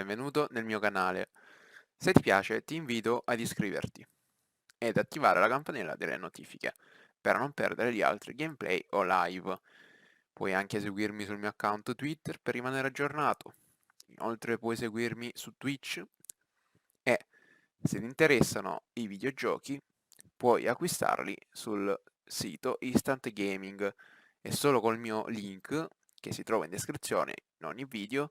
benvenuto nel mio canale. Se ti piace ti invito ad iscriverti ed attivare la campanella delle notifiche per non perdere gli altri gameplay o live. Puoi anche seguirmi sul mio account Twitter per rimanere aggiornato. Inoltre puoi seguirmi su Twitch e se ti interessano i videogiochi puoi acquistarli sul sito Instant Gaming e solo col mio link che si trova in descrizione in ogni video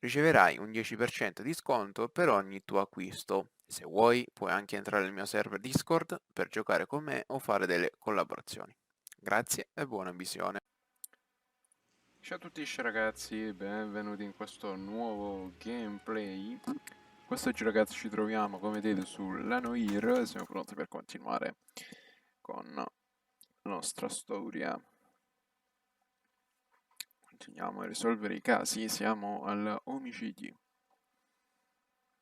riceverai un 10% di sconto per ogni tuo acquisto. Se vuoi, puoi anche entrare nel mio server Discord per giocare con me o fare delle collaborazioni. Grazie e buona visione. Ciao a tutti ragazzi, benvenuti in questo nuovo gameplay. Quest'oggi ragazzi ci troviamo, come vedete, sulla Noire e siamo pronti per continuare con la nostra storia. Continuiamo a risolvere i casi, siamo all'omicidi.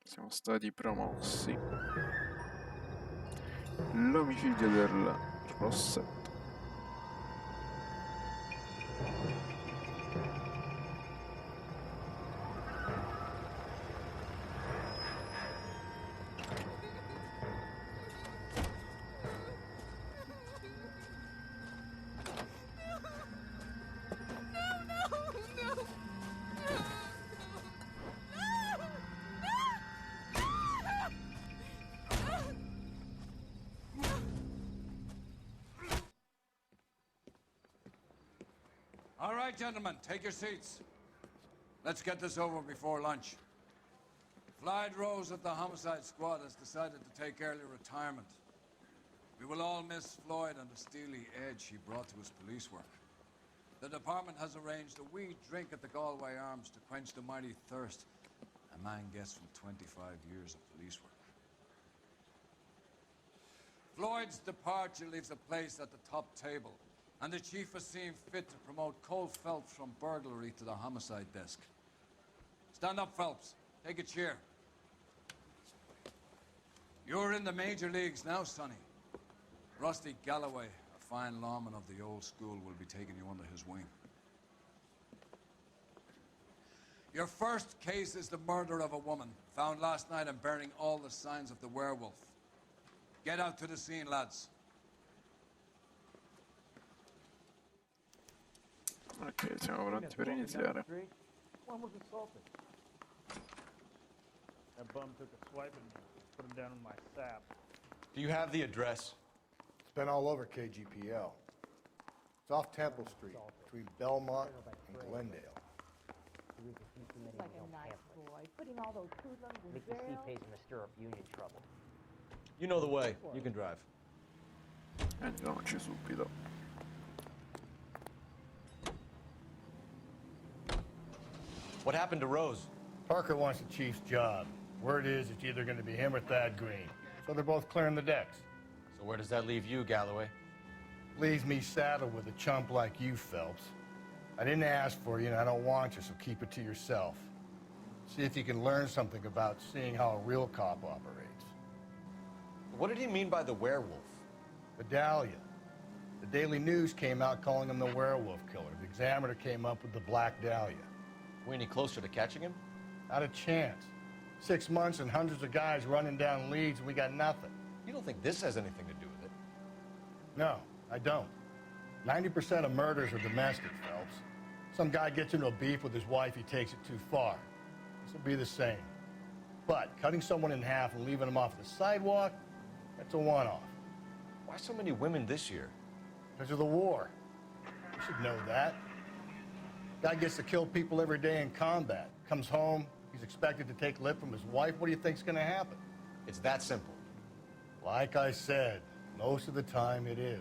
Siamo stati promossi. L'omicidio del Rossetto. All right, gentlemen, take your seats. Let's get this over before lunch. Floyd Rose of the Homicide Squad has decided to take early retirement. We will all miss Floyd and the steely edge he brought to his police work. The department has arranged a wee drink at the Galway Arms to quench the mighty thirst a man gets from 25 years of police work. Floyd's departure leaves a place at the top table, and the chief has seen fit to promote Cole Phelps from burglary to the homicide desk. Stand up, Phelps. Take a chair. You're in the major leagues now, Sonny. Rusty Galloway, a fine lawman of the old school, will be taking you under his wing. Your first case is the murder of a woman, found last night and bearing all the signs of the werewolf. Get out to the scene, lads. Ok, siamo pronti per iniziare. One was assaulted. That bum took a swipe and put him down in my sap. Do you have the address? It's been all over KGPL. It's off Temple Street, between Belmont and Glendale. He's like a nice boy, putting all those hoodlums in Make the jail. CPAs in the stirrup union trouble. You know the way. You can drive. Andiamoci subito. What happened to Rose? Parker wants the chief's job. Word is it's either going to be him or Thad Green. So they're both clearing the decks. So where does that leave you, Galloway? Leaves me saddled with a chump like you, Phelps. I didn't ask for you and I don't want you, so keep it to yourself. See if you can learn something about seeing how a real cop operates. What did he mean by the werewolf? Vidalia. The Daily News came out calling him the werewolf killer. The Examiner came up with the Black Dahlia. We any closer to catching him? Not a chance. 6 months and hundreds of guys running down leads and we got nothing. You don't think this has anything to do with it? No, I don't. 90% of murders are domestic, Phelps. Some guy gets into a beef with his wife, he takes it too far. This will be the same. But cutting someone in half and leaving them off the sidewalk, that's a one-off. Why so many women this year? Because of the war. You should know that. Guy gets to kill people every day in combat. Comes home, he's expected to take lip from his wife. What do you think's gonna happen? It's that simple. Like I said, most of the time it is.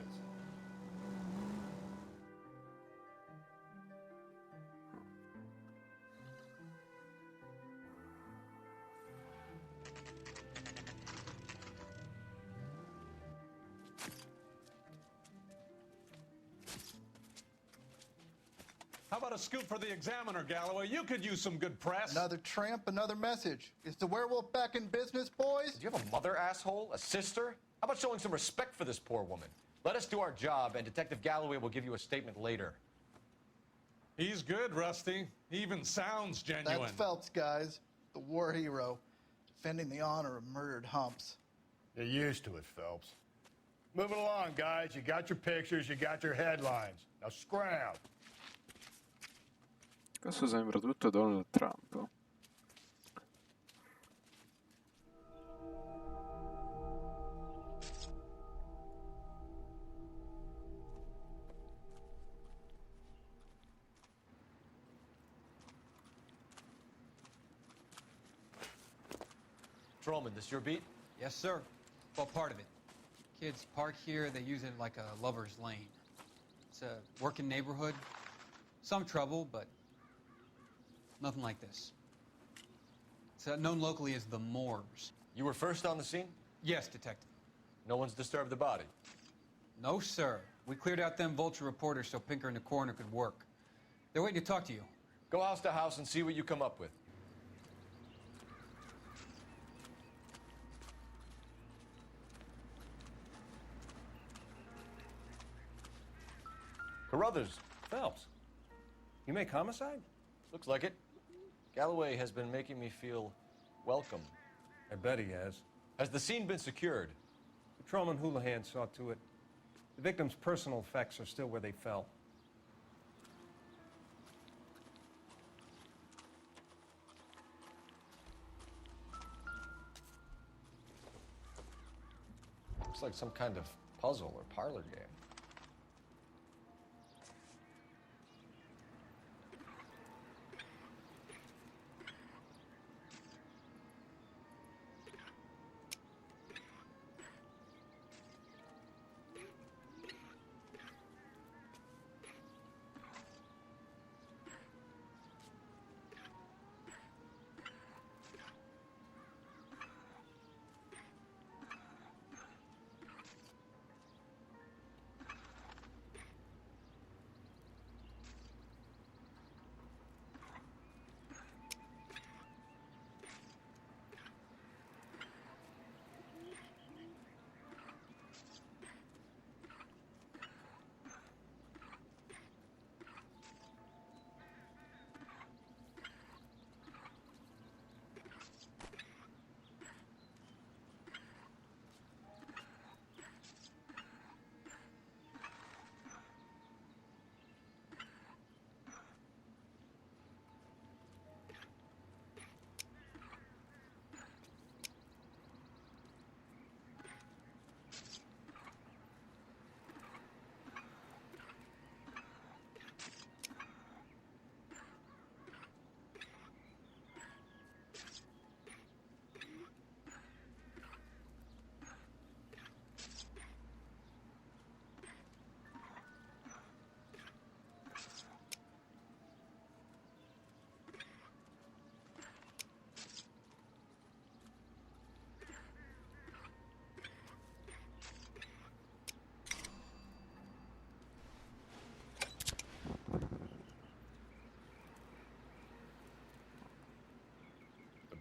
How about a scoop for the Examiner, Galloway? You could use some good press. Another tramp, another message. Is the werewolf back in business, boys? Do you have a mother, asshole? A sister? How about showing some respect for this poor woman? Let us do our job, and Detective Galloway will give you a statement later. He's good, Rusty. He even sounds genuine. That's Phelps, guys. The war hero, defending the honor of murdered humps. You're used to it, Phelps. Moving along, guys. You got your pictures, you got your headlines. Now scram! Questo sembra tutto Donald Trump. Trollman, this your beat? Yes, sir. Well, part of it. Kids park here, they use it like a lover's lane. It's a working neighborhood. Some trouble, but nothing like this. It's known locally as the Moors. You were first on the scene? Yes, detective. No one's disturbed the body? No, sir. We cleared out them vulture reporters so Pinker and the coroner could work. They're waiting to talk to you. Go house to house and see what you come up with. Carruthers. Phelps, you make homicide? Looks like it. Galloway has been making me feel welcome. I bet he has. Has the scene been secured? Patrolman Houlihan saw to it. The victim's personal effects are still where they fell. Looks like some kind of puzzle or parlor game.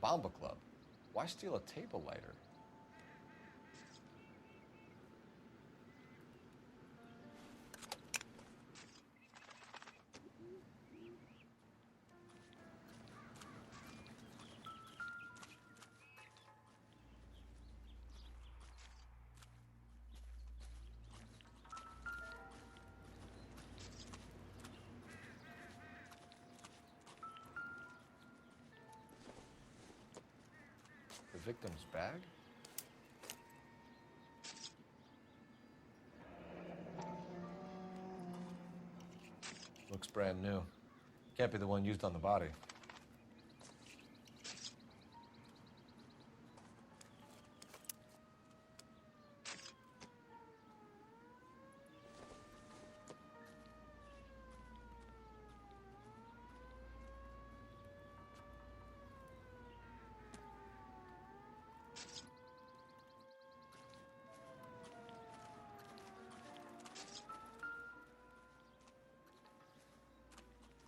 Bomba Club. Why steal a table lighter? The victim's bag? Looks brand new. Can't be the one used on the body.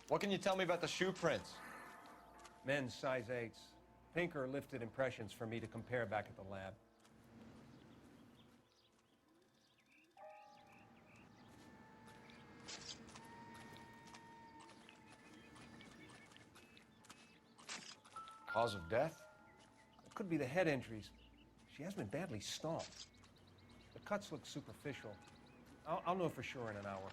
What can you tell me about the shoe prints? Men's size 8s. Pinker lifted impressions for me to compare back at the lab. Cause of death? It could be the head injuries. She has been badly stomped. The cuts look superficial. I'll know for sure in an hour.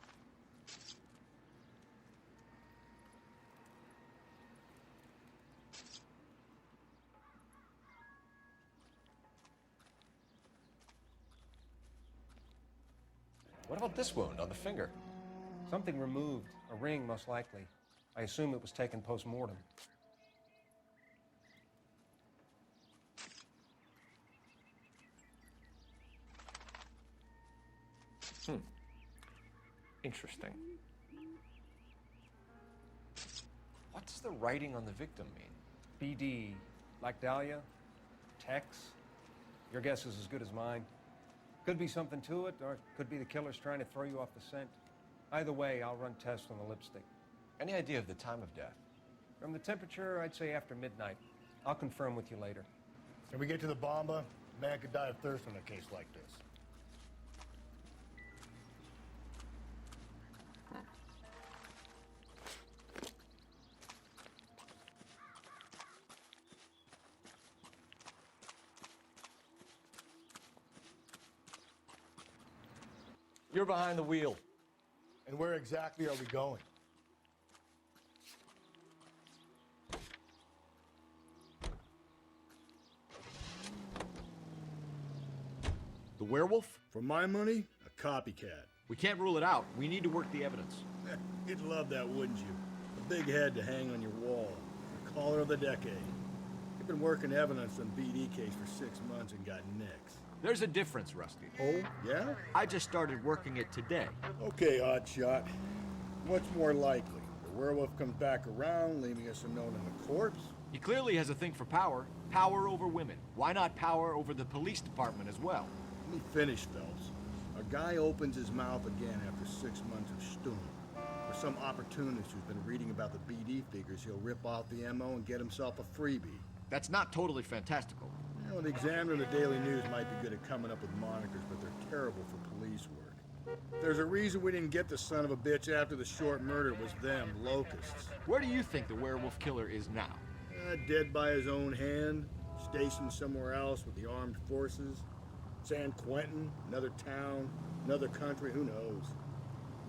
What about this wound on the finger? Something removed. A ring, most likely. I assume it was taken post-mortem. Interesting. What does the writing on the victim mean? BD, like Dahlia, Tex. Your guess is as good as mine. Could be something to it, or it could be the killer's trying to throw you off the scent. Either way, I'll run tests on the lipstick. Any idea of the time of death? From the temperature, I'd say after midnight. I'll confirm with you later. Can we get to the bomba? A man could die of thirst in a case like this. You're behind the wheel. And where exactly are we going? The werewolf? For my money, a copycat. We can't rule it out. We need to work the evidence. You'd love that, wouldn't you? A big head to hang on your wall. The caller of the decade. You've been working evidence on BD case for 6 months and got nicks. There's a difference, Rusty. Oh, yeah? I just started working it today. Okay, Oddshot. What's more likely? The werewolf comes back around, leaving us a note on the corpse? He clearly has a thing for power. Power over women. Why not power over the police department as well? Let me finish, Phelps. A guy opens his mouth again after 6 months of stewing. For some opportunist who's been reading about the BD figures, he'll rip off the MO and get himself a freebie. That's not totally fantastical. You know, the Examiner and the Daily News might be good at coming up with monikers, but they're terrible for police work. There's a reason we didn't get the son of a bitch after the short murder was them, locusts. Where do you think the werewolf killer is now? Dead by his own hand, stationed somewhere else with the armed forces. San Quentin, another town, another country, who knows?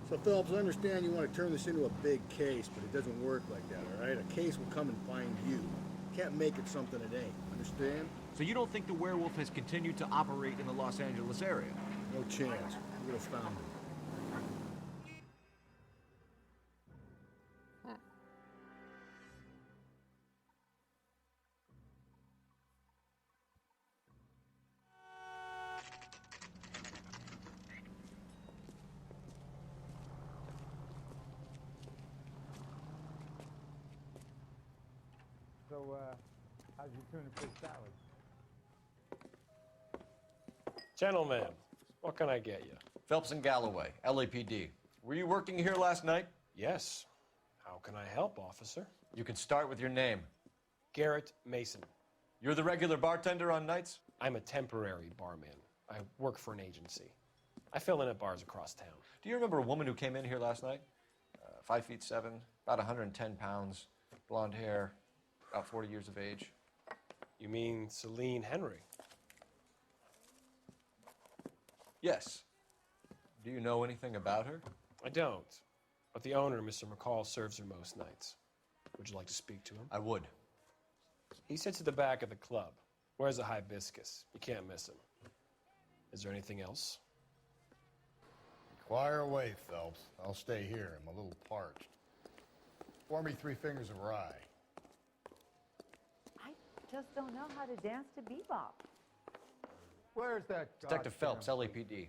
So, Phillips, I understand you want to turn this into a big case, but it doesn't work like that, all right? A case will come and find you. Can't make it something it ain't, understand? So you don't think the werewolf has continued to operate in the Los Angeles area? No chance. We would have found him. So, how's your tuna fish salad? Gentlemen, what can I get you? Phelps and Galloway, LAPD. Were you working here last night? Yes. How can I help, officer? You can start with your name. Garrett Mason. You're the regular bartender on nights? I'm a temporary barman. I work for an agency. I fill in at bars across town. Do you remember a woman who came in here last night? 5'7", about 110 pounds, blonde hair, about 40 years of age. You mean Celine Henry? Yes. Do you know anything about her? I don't. But the owner, Mr. McCall, serves her most nights. Would you like to speak to him? I would. He sits at the back of the club. Wears a hibiscus. You can't miss him. Is there anything else? Fire away, Phelps. I'll stay here. I'm a little parched. Pour me 3 fingers of rye. I just don't know how to dance to bebop. Where's that Detective Phelps, LAPD.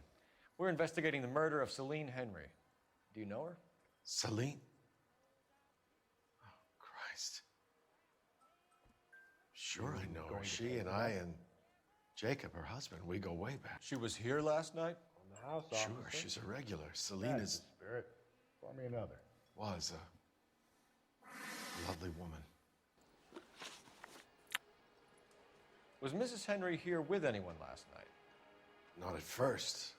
We're investigating the murder of Celine Henry. Do you know her? Celine? Oh, Christ. Sure I know her. She and I and Jacob, her husband, we go way back. She was here last night? On the house, Sure, officer. she's a regular. Celine is... Spirit. Pour me another. was a lovely woman. Was Mrs. Henry here with anyone last night? Not at first.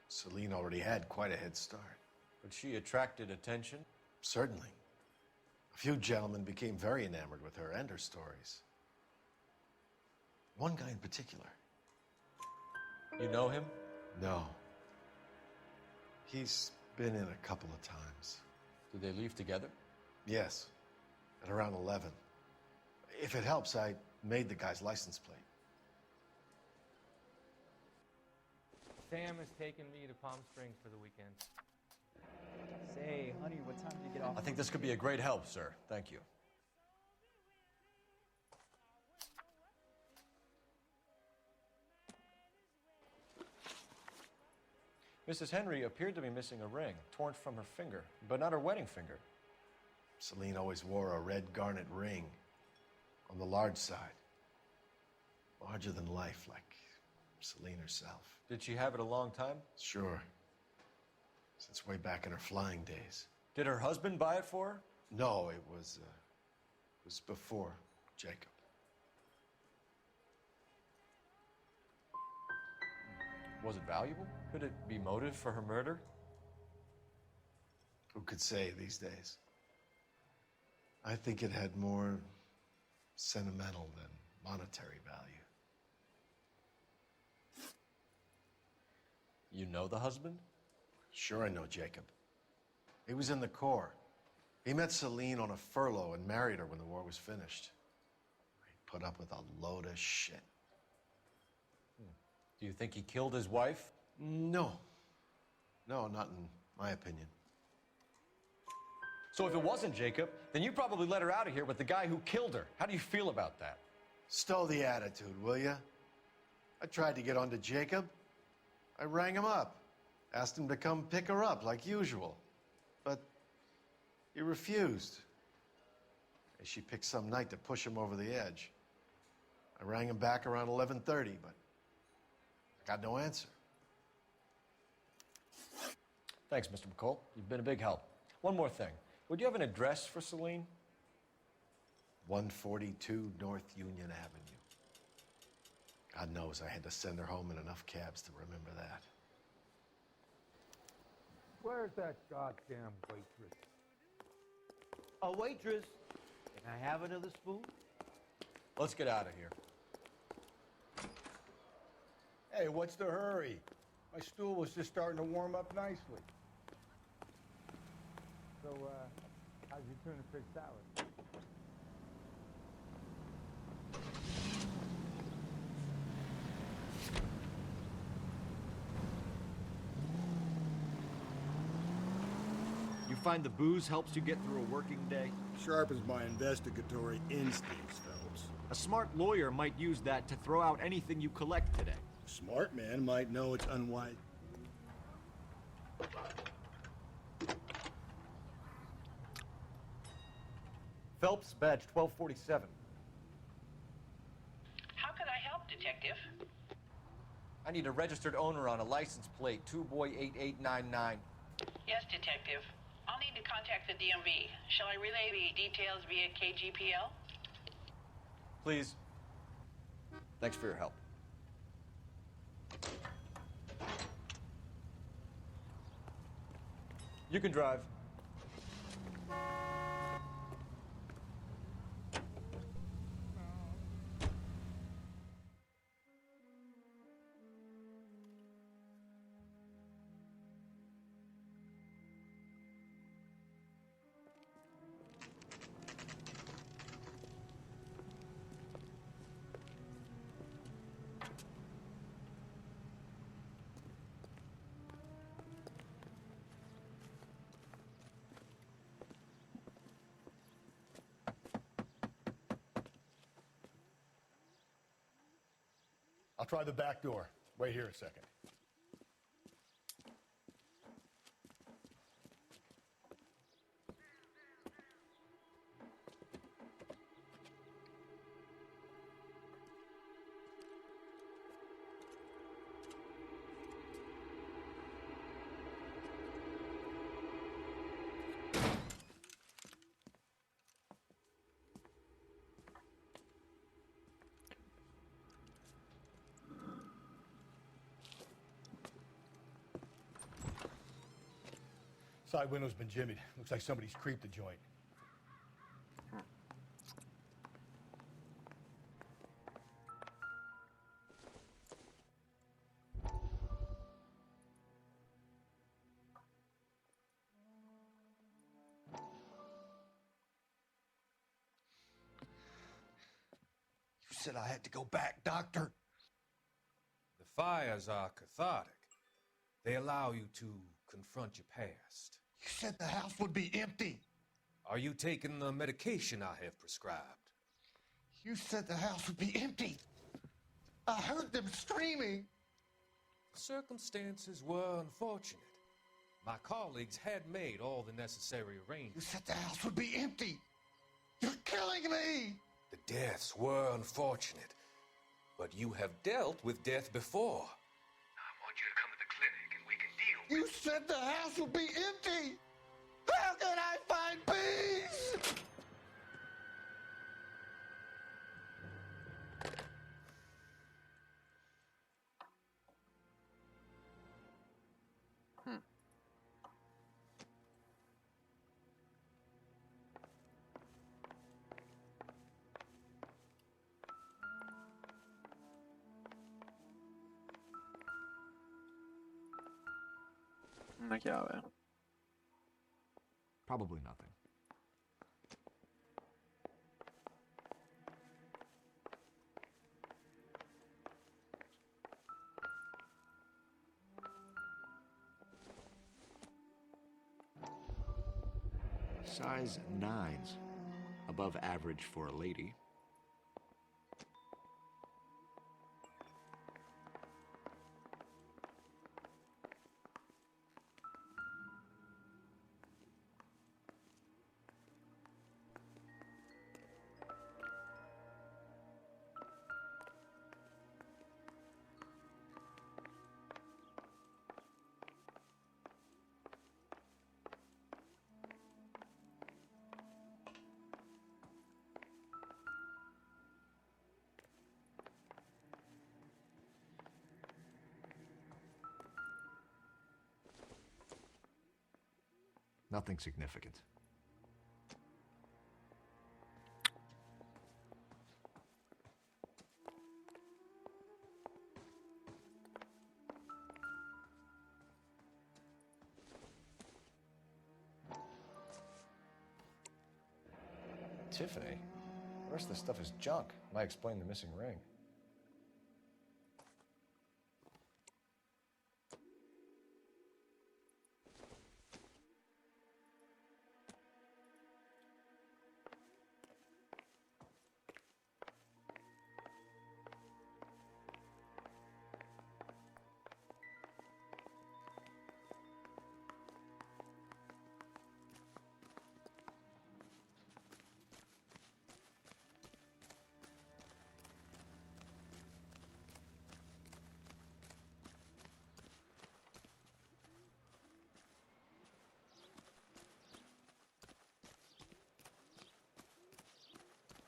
Celine already had quite a head start. But she attracted attention? Certainly. A few gentlemen became very enamored with her and her stories. One guy in particular. You know him? No. He's been in a couple of times. Did they leave together? Yes, at around 11. If it helps, I made the guy's license plate. Sam has taken me to Palm Springs for the weekend. Say, honey, what time do you get off? I think this could be a great help, sir. Thank you. Mrs. Henry appeared to be missing a ring, torn from her finger, but not her wedding finger. Celine always wore a red garnet ring on the large side. Larger than life, like Celine herself. Did she have it a long time? Sure. Since way back in her flying days. Did her husband buy it for her? No, it was before Jacob. Was it valuable? Could it be motive for her murder? Who could say these days? I think it had more sentimental than monetary value. You know the husband? Sure I know Jacob. He was in the Corps. He met Celine on a furlough and married her when the war was finished. He put up with a load of shit. Do you think he killed his wife? No. No, not in my opinion. So if it wasn't Jacob, then you probably let her out of here with the guy who killed her. How do you feel about that? Stow the attitude, will ya? I tried to get onto Jacob. I rang him up, asked him to come pick her up like usual. But he refused. She picked some night to push him over the edge. I rang him back around 11:30, but I got no answer. Thanks, Mr. McCall. You've been a big help. One more thing. Would you have an address for Celine? 142 North Union Avenue. God knows I had to send her home in enough cabs to remember that. Where's that goddamn waitress? A waitress? Can I have another spoon? Let's get out of here. Hey, what's the hurry? My stool was just starting to warm up nicely. So, how's your tuna fish salad? You find the booze helps you get through a working day? Sharpens my investigatory instincts, Phelps. A smart lawyer might use that to throw out anything you collect today. A smart man might know it's unwise. Phelps, badge 1247. How can I help, Detective? I need a registered owner on a license plate, 2boy8899. Yes, Detective. I'll need to contact the DMV. Shall I relay the details via KGPL? Please. Thanks for your help. You can drive. I'll try the back door. Wait here a second. Side window's been jimmied. Looks like somebody's creeped the joint. said I had to go back, Doctor. The fires are cathartic. They allow you to confront your past. You said the house would be empty. Are you taking the medication I have prescribed? You said the house would be empty. I heard them screaming. Circumstances were unfortunate. My colleagues had made all the necessary You arrangements. said the house would be empty. You're killing me. The deaths were unfortunate, but you have dealt with death before. I want you to come to the clinic and we can deal You said the house would be empty. How can I find peace? Una chiave. Probably nothing. Size 9s. Above average for a lady. Nothing significant. Tiffany? The rest of the stuff is junk. Might explain the missing ring.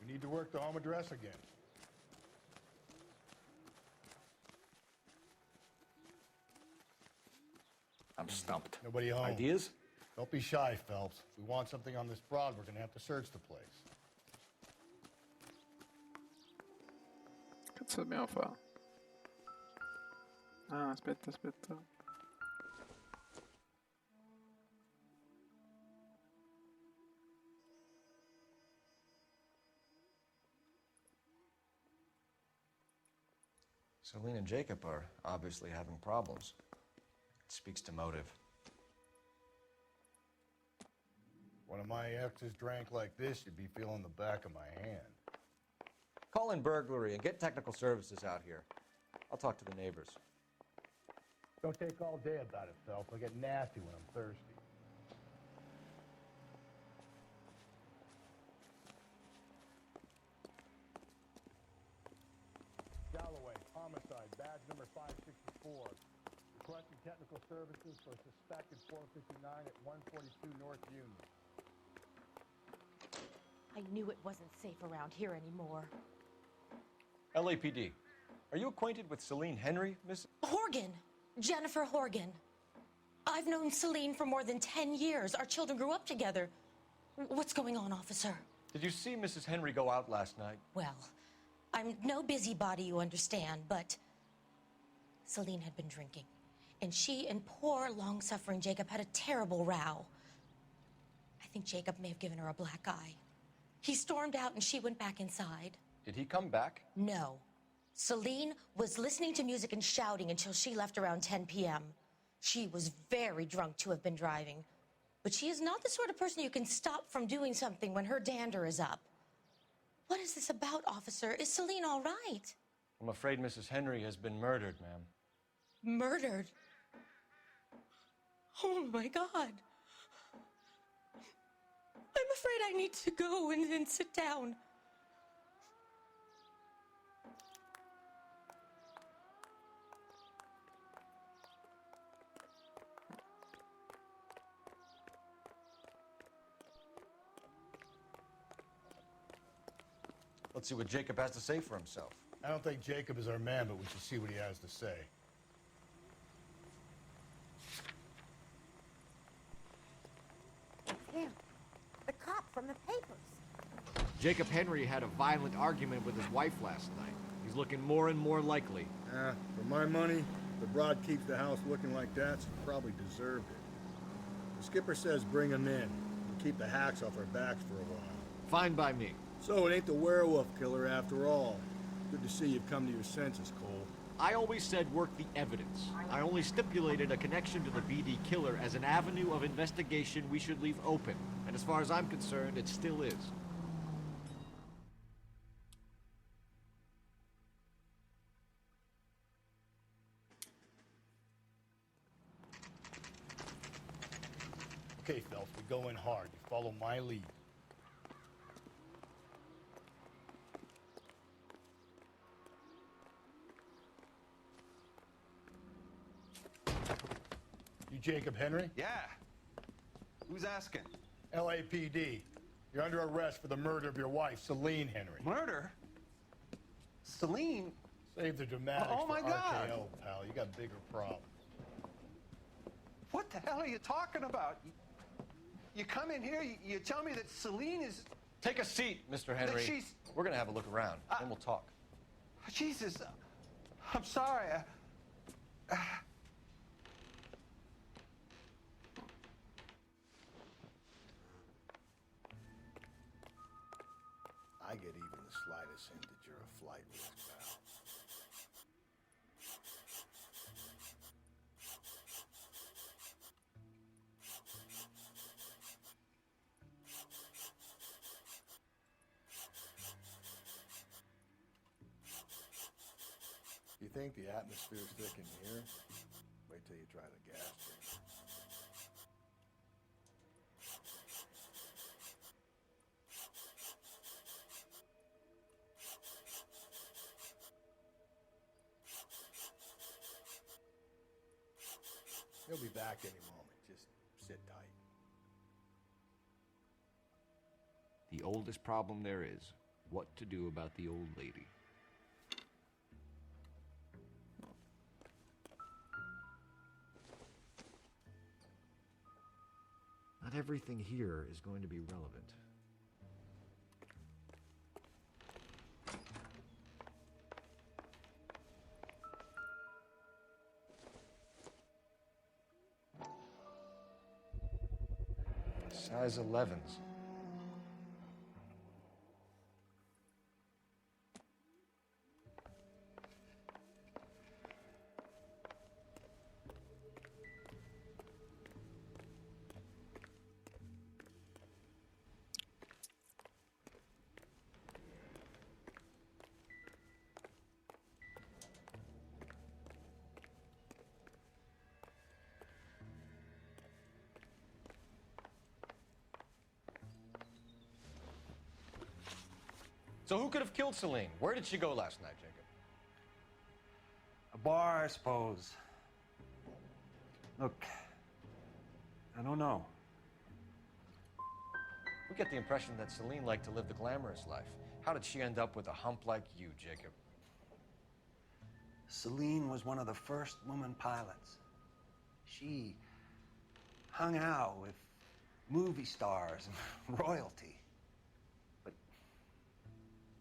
We need to work the home address again. I'm stumped. Nobody home. Ideas? Don't be shy, Phelps. If we want something on this broad, we're gonna have to search the place. Cazzo dobbiamo fare? Ah, aspetta. Celine and Jacob are obviously having problems. It speaks to motive. One of my exes drank like this, you'd be feeling the back of my hand. Call in burglary and get technical services out here. I'll talk to the neighbors. Don't take all day about it, Phelps. I get nasty when I'm thirsty. Galloway, homicide, badge number 564. Requesting technical services for suspected 459 at 142 North Union. I knew it wasn't safe around here anymore. LAPD. Are you acquainted with Celine Henry, Miss? Horgan! Jennifer Horgan. I've known Celine for more than 10 years. Our children grew up together. What's going on, officer? Did you see Mrs. Henry go out last night? Well, I'm no busybody, you understand, but Celine had been drinking. And she and poor, long-suffering Jacob had a terrible row. I think Jacob may have given her a black eye. He stormed out and she went back inside. Did he come back? No. Celine was listening to music and shouting until she left around 10 p.m. She was very drunk to have been driving. But she is not the sort of person you can stop from doing something when her dander is up. What is this about, officer? Is Celine all right? I'm afraid Mrs. Henry has been murdered, ma'am. Murdered? Oh, my God. I'm afraid I need to go and sit down. Let's see what Jacob has to say for himself. I don't think Jacob is our man, but we should see what he has to say. Him. The cop from the papers. Jacob Henry had a violent argument with his wife last night. He's looking more and more likely. For my money, if the broad keeps the house looking like that, she probably deserved it. The skipper says bring him in and keep the hacks off our backs for a while. Fine by me. So it ain't the werewolf killer after all. Good to see you've come to your senses, Cole. I always said work the evidence. I only stipulated a connection to the BD killer as an avenue of investigation we should leave open. And as far as I'm concerned, it still is. Okay, Phelps, we go in hard. You follow my lead. You Jacob Henry? Yeah. Who's asking? LAPD. You're under arrest for the murder of your wife, Celine Henry. Murder? Celine? Save the dramatics Oh, my for God. RKO, pal. You got bigger problems. What the hell are you talking about? You come in here, you tell me that Celine is... Take a seat, Mr. Henry. she's- We're gonna have a look around, then we'll talk. Jesus, I'm sorry. I get even the slightest hint that you're a flight risk, pal. You think the atmosphere's thick in here? Wait till you try the gas chamber. He'll be back any moment. Just sit tight. The oldest problem there is, what to do about the old lady. Not everything here is going to be relevant. Size 11s. So who could have killed Celine? Where did she go last night, Jacob? A bar, I suppose. Look, I don't know. We get the impression that Celine liked to live the glamorous life. How did she end up with a hump like you, Jacob? Celine was one of the first woman pilots. She hung out with movie stars and royalty. But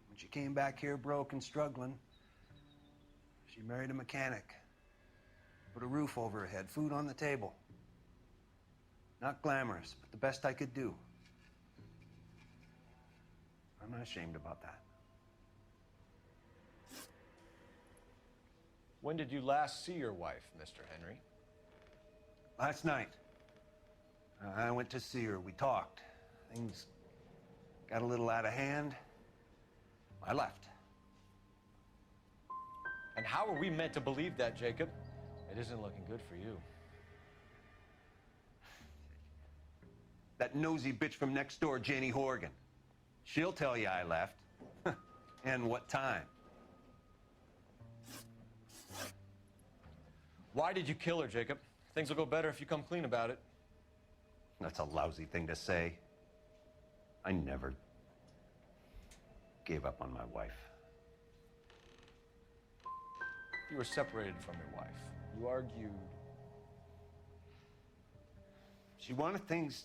when she came back here broke and struggling, she married a mechanic. Put a roof over her head, food on the table. Not glamorous, but the best I could do. I'm not ashamed about that. When did you last see your wife, Mr. Henry? Last night. I went to see her. We talked. Things got a little out of hand. I left. And how are we meant to believe that, Jacob? It isn't looking good for you. That nosy bitch from next door, Janie Horgan. She'll tell you I left. And what time. Why did you kill her, Jacob? Things will go better if you come clean about it. That's a lousy thing to say. I never gave up on my wife. You were separated from your wife. You argued. She wanted things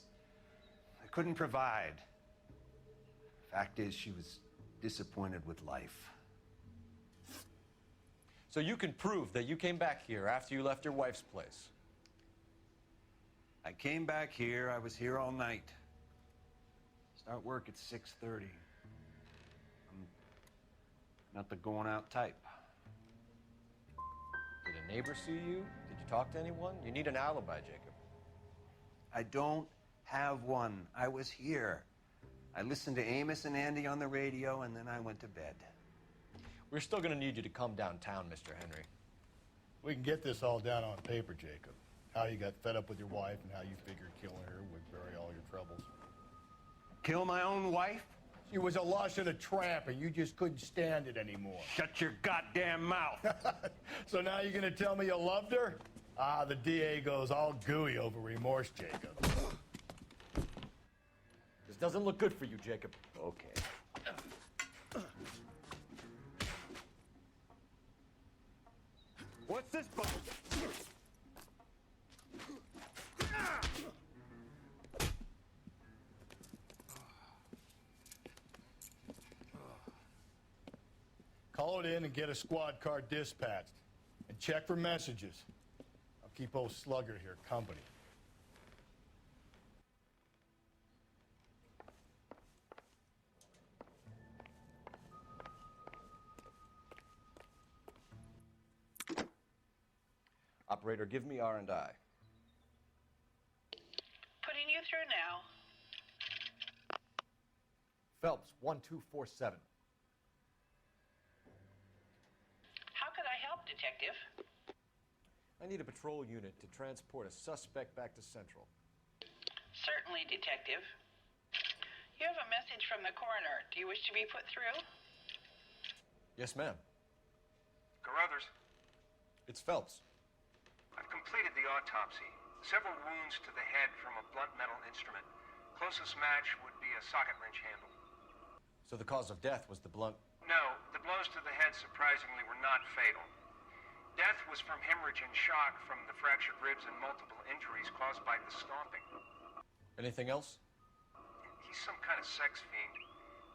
I couldn't provide. Fact is, she was disappointed with life. So you can prove that you came back here after you left your wife's place. I came back here. I was here all night. Start work at 6:30. I'm not the going out type. Did a neighbor see you? Did you talk to anyone? You need an alibi, Jacob. I don't have one. I was here. I listened to Amos and Andy on the radio, and then I went to bed. We're still going to need you to come downtown, Mr. Henry. We can get this all down on paper, Jacob. How you got fed up with your wife and how you figured killing her would bury all your troubles. Kill my own wife? She was a lush and a tramp, and you just couldn't stand it anymore. Shut your goddamn mouth. So now you're going to tell me you loved her? Ah, the DA goes all gooey over remorse, Jacob. This doesn't look good for you, Jacob. Okay. What's this bullshit? Call it in and get a squad car dispatched. And check for messages. I'll keep old Slugger here company. Operator, give me R&I. Putting you through now. Phelps, 1247. How could I help, Detective? I need a patrol unit to transport a suspect back to Central. Certainly, Detective. You have a message from the coroner. Do you wish to be put through? Yes, ma'am. Carruthers, It's Phelps. I've completed the autopsy. Several wounds to the head from a blunt metal instrument. Closest match would be a socket wrench handle. So the cause of death was the blunt... No, the blows to the head surprisingly were not fatal. Death was from hemorrhage and shock from the fractured ribs and multiple injuries caused by the stomping. Anything else? He's some kind of sex fiend.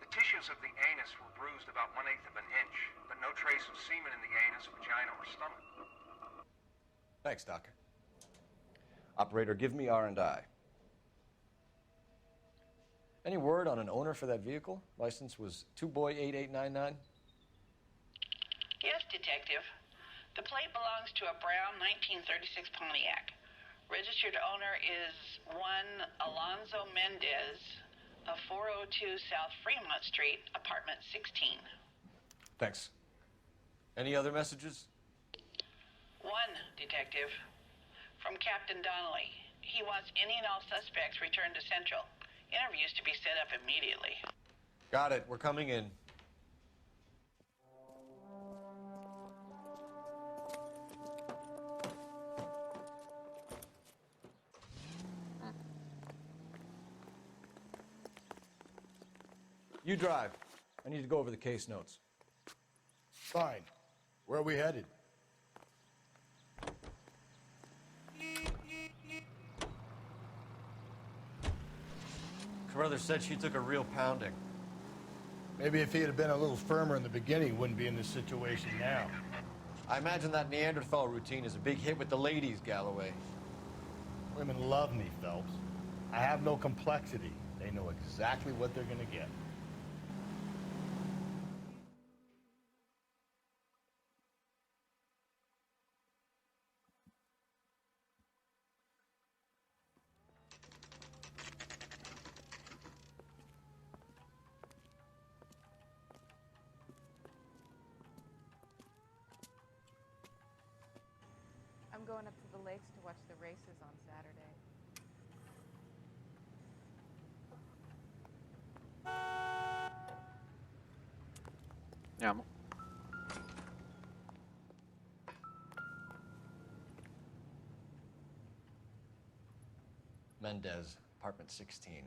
The tissues of the anus were bruised about 1/8 of an inch, but no trace of semen in the anus, vagina, or stomach. Thanks, Doctor. Operator, give me R&I. Any word on an owner for that vehicle? License was 2boy8899. Yes, Detective. The plate belongs to a brown 1936 Pontiac. Registered owner is one Alonzo Mendez of 402 South Fremont Street, apartment 16. Thanks. Any other messages? One, Detective. From Captain Donnelly. He wants any and all suspects returned to Central. Interviews to be set up immediately. Got it. We're coming in. You drive. I need to go over the case notes. Fine. Where are we headed? Carruthers said she took a real pounding. Maybe if he had been a little firmer in the beginning, he wouldn't be in this situation now. I imagine that Neanderthal routine is a big hit with the ladies, Galloway. Women love me, Phelps. I have no complexity. They know exactly what they're going to get. I'm going up to the lakes to watch the races on Saturday. Andiamo. Mendez, apartment 16.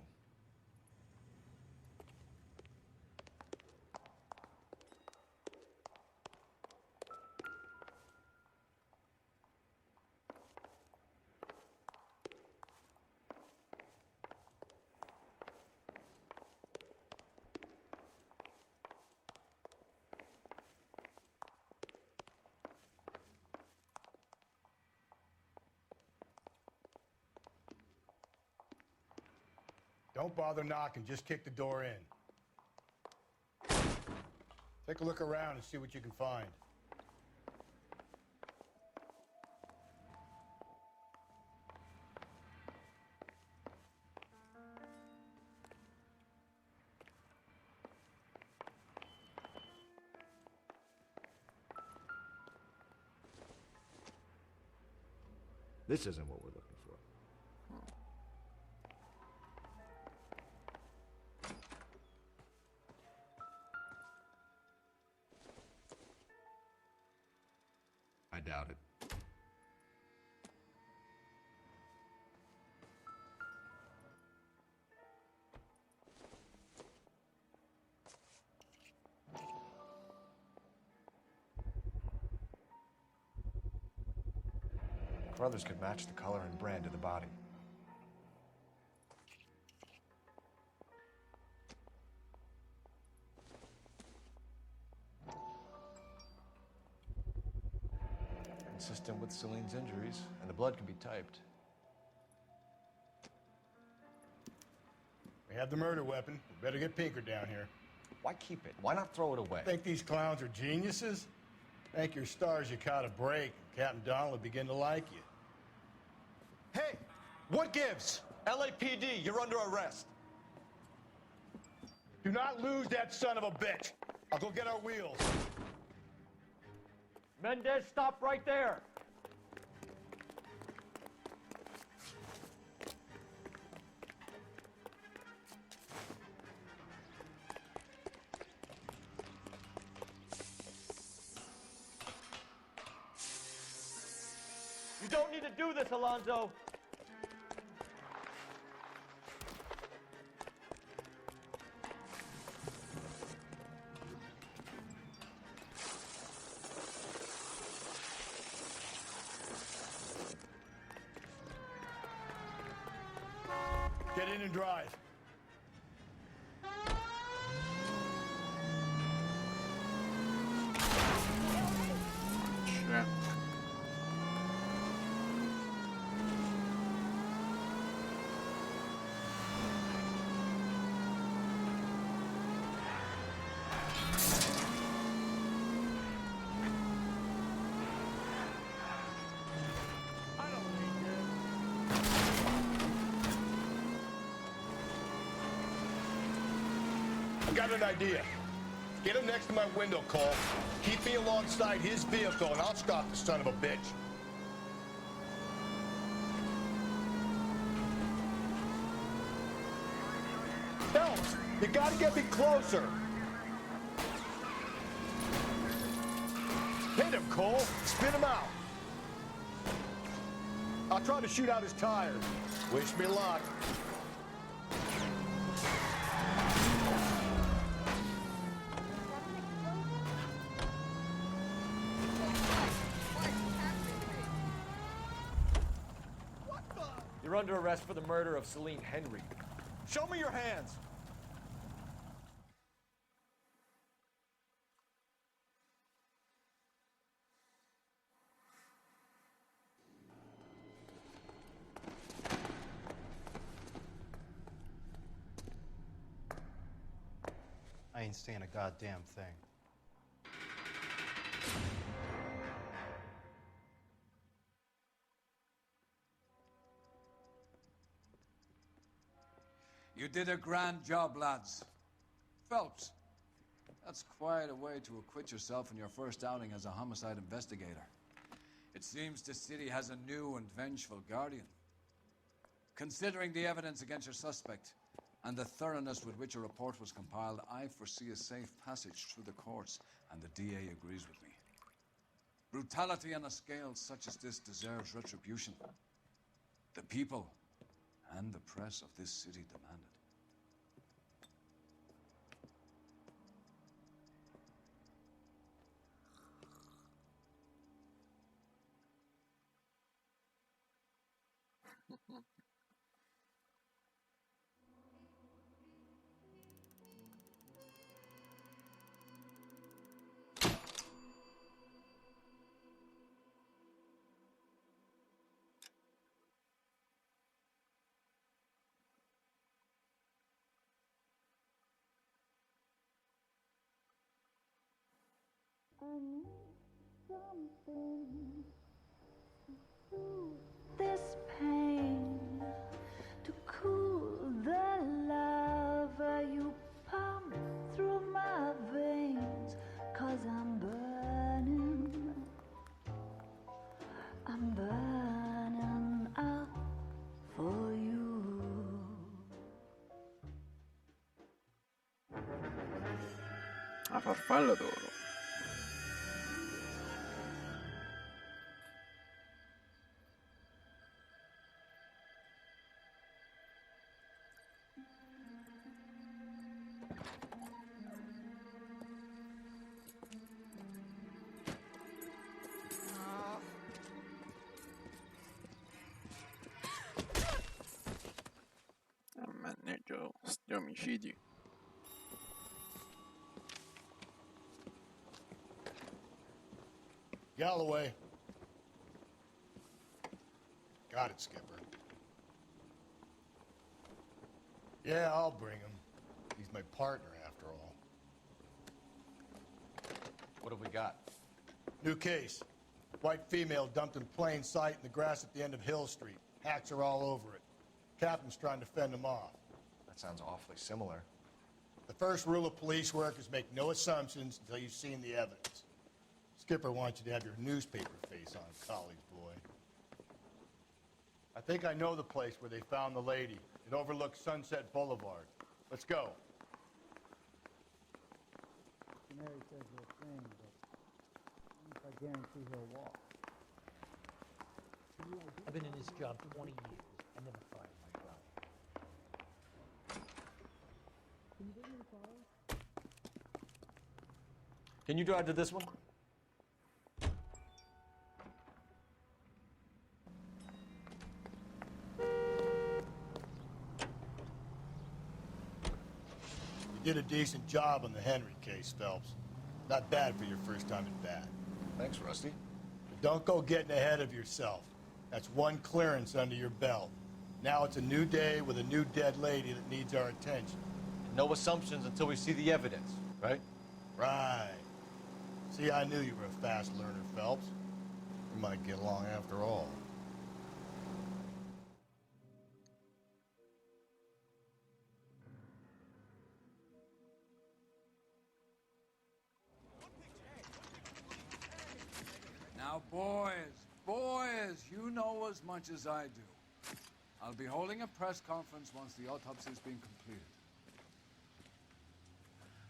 Don't bother knocking, just kick the door in. Take a look around and see what you can find. This isn't what we're looking for. I doubt it. Brothers could match the color and brand of the body. Consistent with Celine's injuries, and the blood can be typed. We have the murder weapon. We better get Pinker down here. Why keep it? Why not throw it away? Think these clowns are geniuses? Thank your stars you caught a break. Captain Donald will begin to like you. Hey, what gives? LAPD, you're under arrest. Do not lose that son of a bitch. I'll go get our wheels. Mendez, stop right there. You don't need to do this, Alonzo. Get in and drive. Shit. I got an idea. Get him next to my window, Cole. Keep me alongside his vehicle, and I'll stop the son of a bitch. Help! You gotta get me closer. Hit him, Cole. Spin him out. I'll try to shoot out his tires. Wish me luck. You're under arrest for the murder of Celine Henry. Show me your hands. I ain't saying a goddamn thing. You did a grand job, lads. Phelps, that's quite a way to acquit yourself in your first outing as a homicide investigator. It seems the city has a new and vengeful guardian. Considering the evidence against your suspect and the thoroughness with which a report was compiled, I foresee a safe passage through the courts, and the DA agrees with me. Brutality on a scale such as this deserves retribution. The people and the press of this city demand it. I need something to soothe this pain, to cool the lava you pump through my veins, 'cause I'm burning up for you. A farfalla d'oro. Mannaggia, sti omicidi. Galloway. Got it, Skipper. Yeah, I'll bring him. He's my partner, after all. What have we got? New case. White female dumped in plain sight in the grass at the end of Hill Street. Hats are all over it. Captain's trying to fend them off. That sounds awfully similar. The first rule of police work is make no assumptions until you've seen the evidence. Skipper wants you to have your newspaper face on, college boy. I think I know the place where they found the lady. It overlooks Sunset Boulevard. Let's go. Mary says he'll sing, but I guarantee he'll walk. I've been in this job 20 years. I never fired my brother. Can you bring me the flowers? Can you drive to this one? You did a decent job on the Henry case, Phelps. Not bad for your first time at bat. Thanks, Rusty. But don't go getting ahead of yourself. That's one clearance under your belt. Now it's a new day with a new dead lady that needs our attention. No assumptions until we see the evidence, right? Right. See, I knew you were a fast learner, Phelps. We might get along after all. Now, boys, you know as much as I do. I'll be holding a press conference once the autopsy's been completed.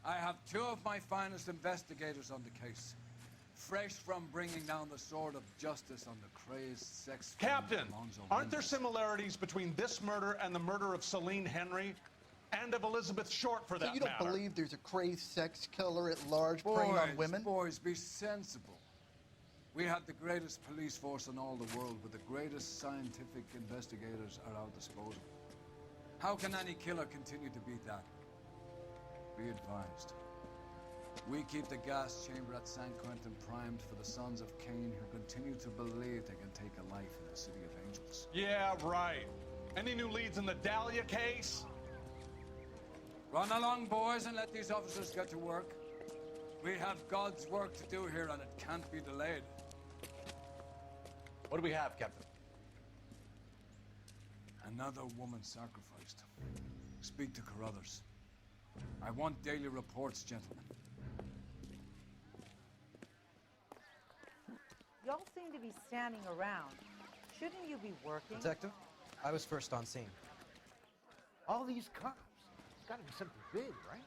I have two of my finest investigators on the case, fresh from bringing down the sword of justice on the crazed sex... Captain, Alonzo aren't there Mendez. similarities between this murder and the murder of Celine Henry? And of Elizabeth Short, for that So you don't matter? believe there's a crazed sex killer at large preying on women? Boys, be sensible. We have the greatest police force in all the world, with the greatest scientific investigators at our disposal. How can any killer continue to beat that? Be advised. We keep the gas chamber at San Quentin primed for the sons of Cain who continue to believe they can take a life in the City of Angels. Yeah, right. Any new leads in the Dahlia case? Run along, boys, and let these officers get to work. We have God's work to do here, and it can't be delayed. What do we have, Captain? Another woman sacrificed. Speak to Carruthers. I want daily reports, gentlemen. Y'all seem to be standing around. Shouldn't you be working? Detective, I was first on scene. All these cops. It's gotta be something big, right?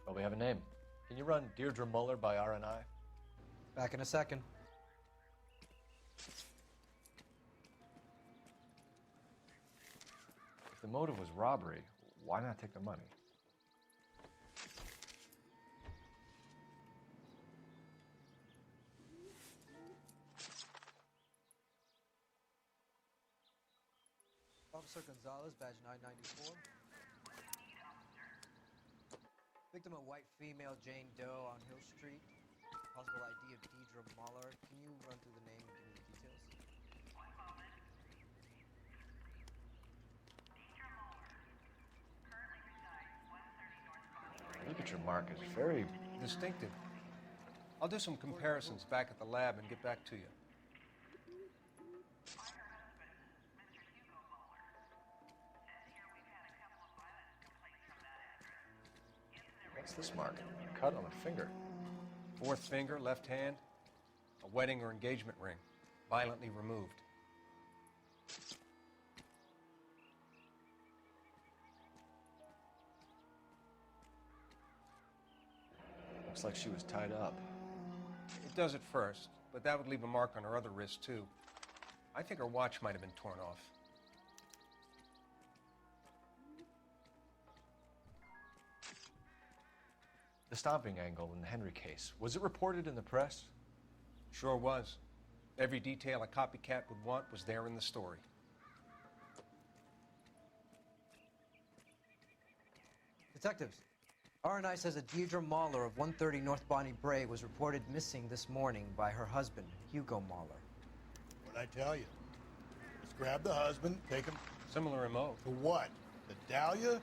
Well, we have a name. Can you run Deirdre Muller by RNI? Back in a second. If the motive was robbery, why not take the money? Officer Gonzalez, badge 994. Victim, a white female, Jane Doe on Hill Street. Possible ID of Deidre Muller. Can you run through the name and give me the details? Look at your mark. It's very Distinctive. I'll do some comparisons back at the lab and get back to you. What's this mark? Cut on a finger. Fourth finger, left hand, a wedding or engagement ring, violently removed. Looks like she was tied up. It does at first, but that would leave a mark on her other wrist, too. I think her watch might have been torn off. The stomping angle in the Henry case, was it reported in the press? Sure was. Every detail a copycat would want was there in the story. Detectives, RNI says that Deidre Muller of 130 North Bonnie Bray was reported missing this morning by her husband, Hugo Muller. What'd I tell you? Let's grab the husband, take him. Similar MO. To what? The Dahlia?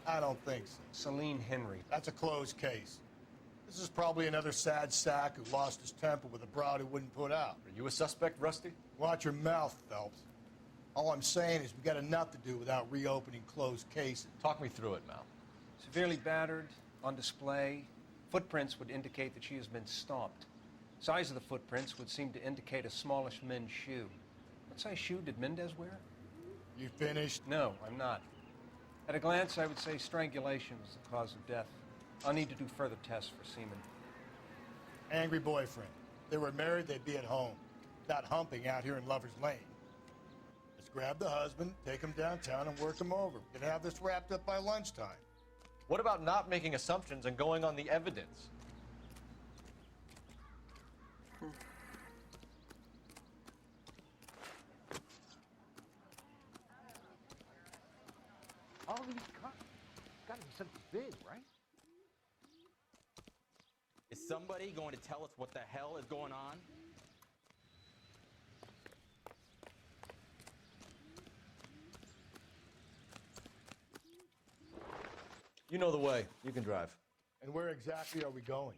I don't think so. Celine Henry. That's a closed case. This is probably another sad sack who lost his temper with a broad who wouldn't put out. Are you a suspect, Rusty? Watch your mouth, Phelps. All I'm saying is we got enough to do without reopening closed cases. Talk me through it, Mal. Severely battered, on display. Footprints would indicate that she has been stomped. Size of the footprints would seem to indicate a smallish men's shoe. What size shoe did Mendez wear? You finished? No, I'm not. At a glance, I would say strangulation was the cause of death. I'll need to do further tests for semen. Angry boyfriend. If they were married, they'd be at home. Not humping out here in Lover's Lane. Let's grab the husband, take him downtown, and work him over. We can have this wrapped up by lunchtime. What about not making assumptions and going on the evidence? All these cops. It's gotta be something big, right? Is somebody going to tell us what the hell is going on? You know the way. You can drive. And where exactly are we going?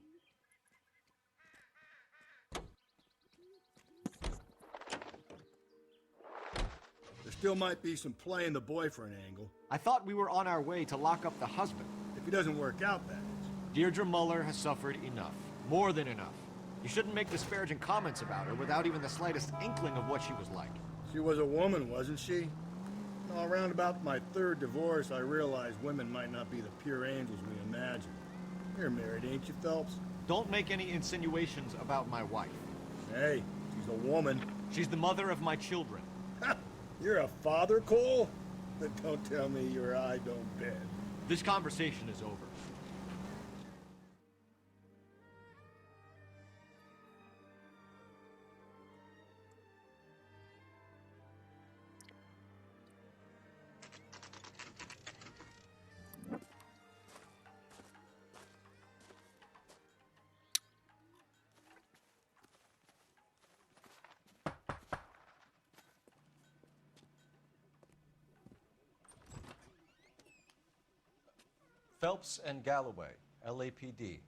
There still might be some play in the boyfriend angle. I thought we were on our way to lock up the husband. If he doesn't work out, that is. Deirdre Muller has suffered enough. More than enough. You shouldn't make disparaging comments about her without even the slightest inkling of what she was like. She was a woman, wasn't she? All around about my third divorce, I realized women might not be the pure angels we imagine. You're married, ain't you, Phelps? Don't make any insinuations about my wife. Hey, she's a woman. She's the mother of my children. You're a father, Cole? Then don't tell me your eye don't bend. This conversation is over. Phelps and Galloway, LAPD.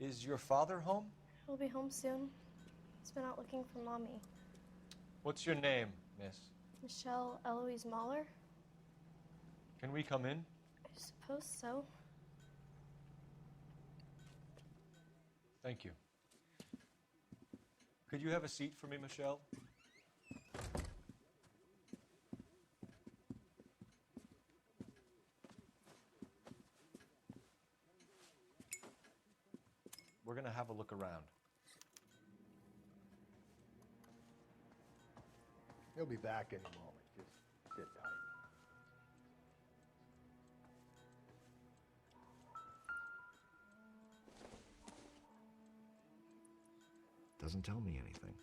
Is your father home? He'll be home soon. He's been out looking for Mommy. What's your name, miss? Michelle Eloise Mahler? Can we come in? I suppose so. Thank you. Could you have a seat for me, Michelle? We're going to have a look around. He'll be back in a moment. Just sit tight. Doesn't tell me anything.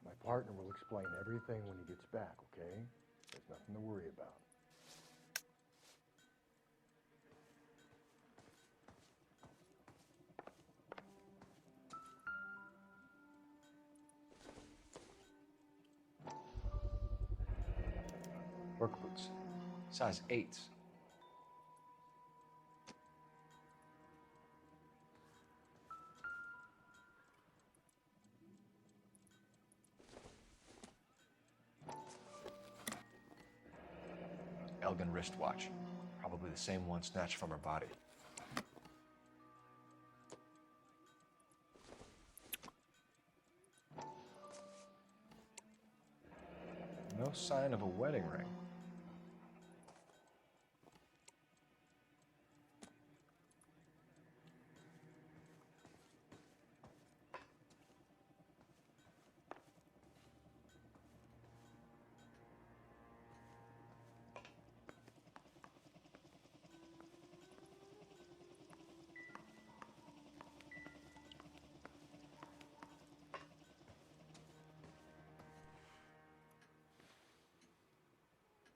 My partner will explain everything when he gets back, okay? There's nothing to worry about. Work boots. Size 8s. Elgin wristwatch. Probably the same one snatched from her body. No sign of a wedding ring.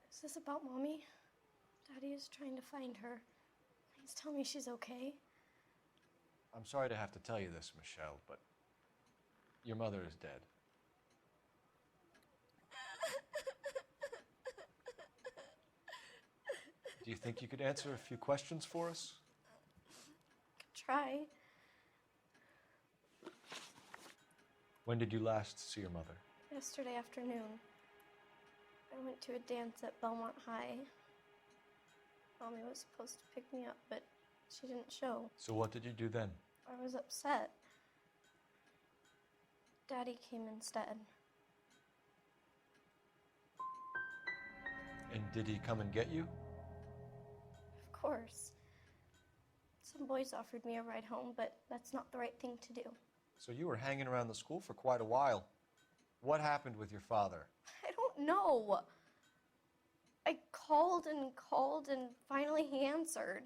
Is this about Mommy? Daddy is trying to find her. Please tell me she's okay. I'm sorry to have to tell you this, Michelle, but your mother is dead. Do you think you could answer a few questions for us? Try. When did you last see your mother? Yesterday afternoon. I went to a dance at Belmont High. Mommy was supposed to pick me up, but she didn't show. So what did you do then? I was upset. Daddy came instead. And did he come and get you? Of course. Some boys offered me a ride home, but that's not the right thing to do. So you were hanging around the school for quite a while. What happened with your father? I don't know. I called and finally he answered.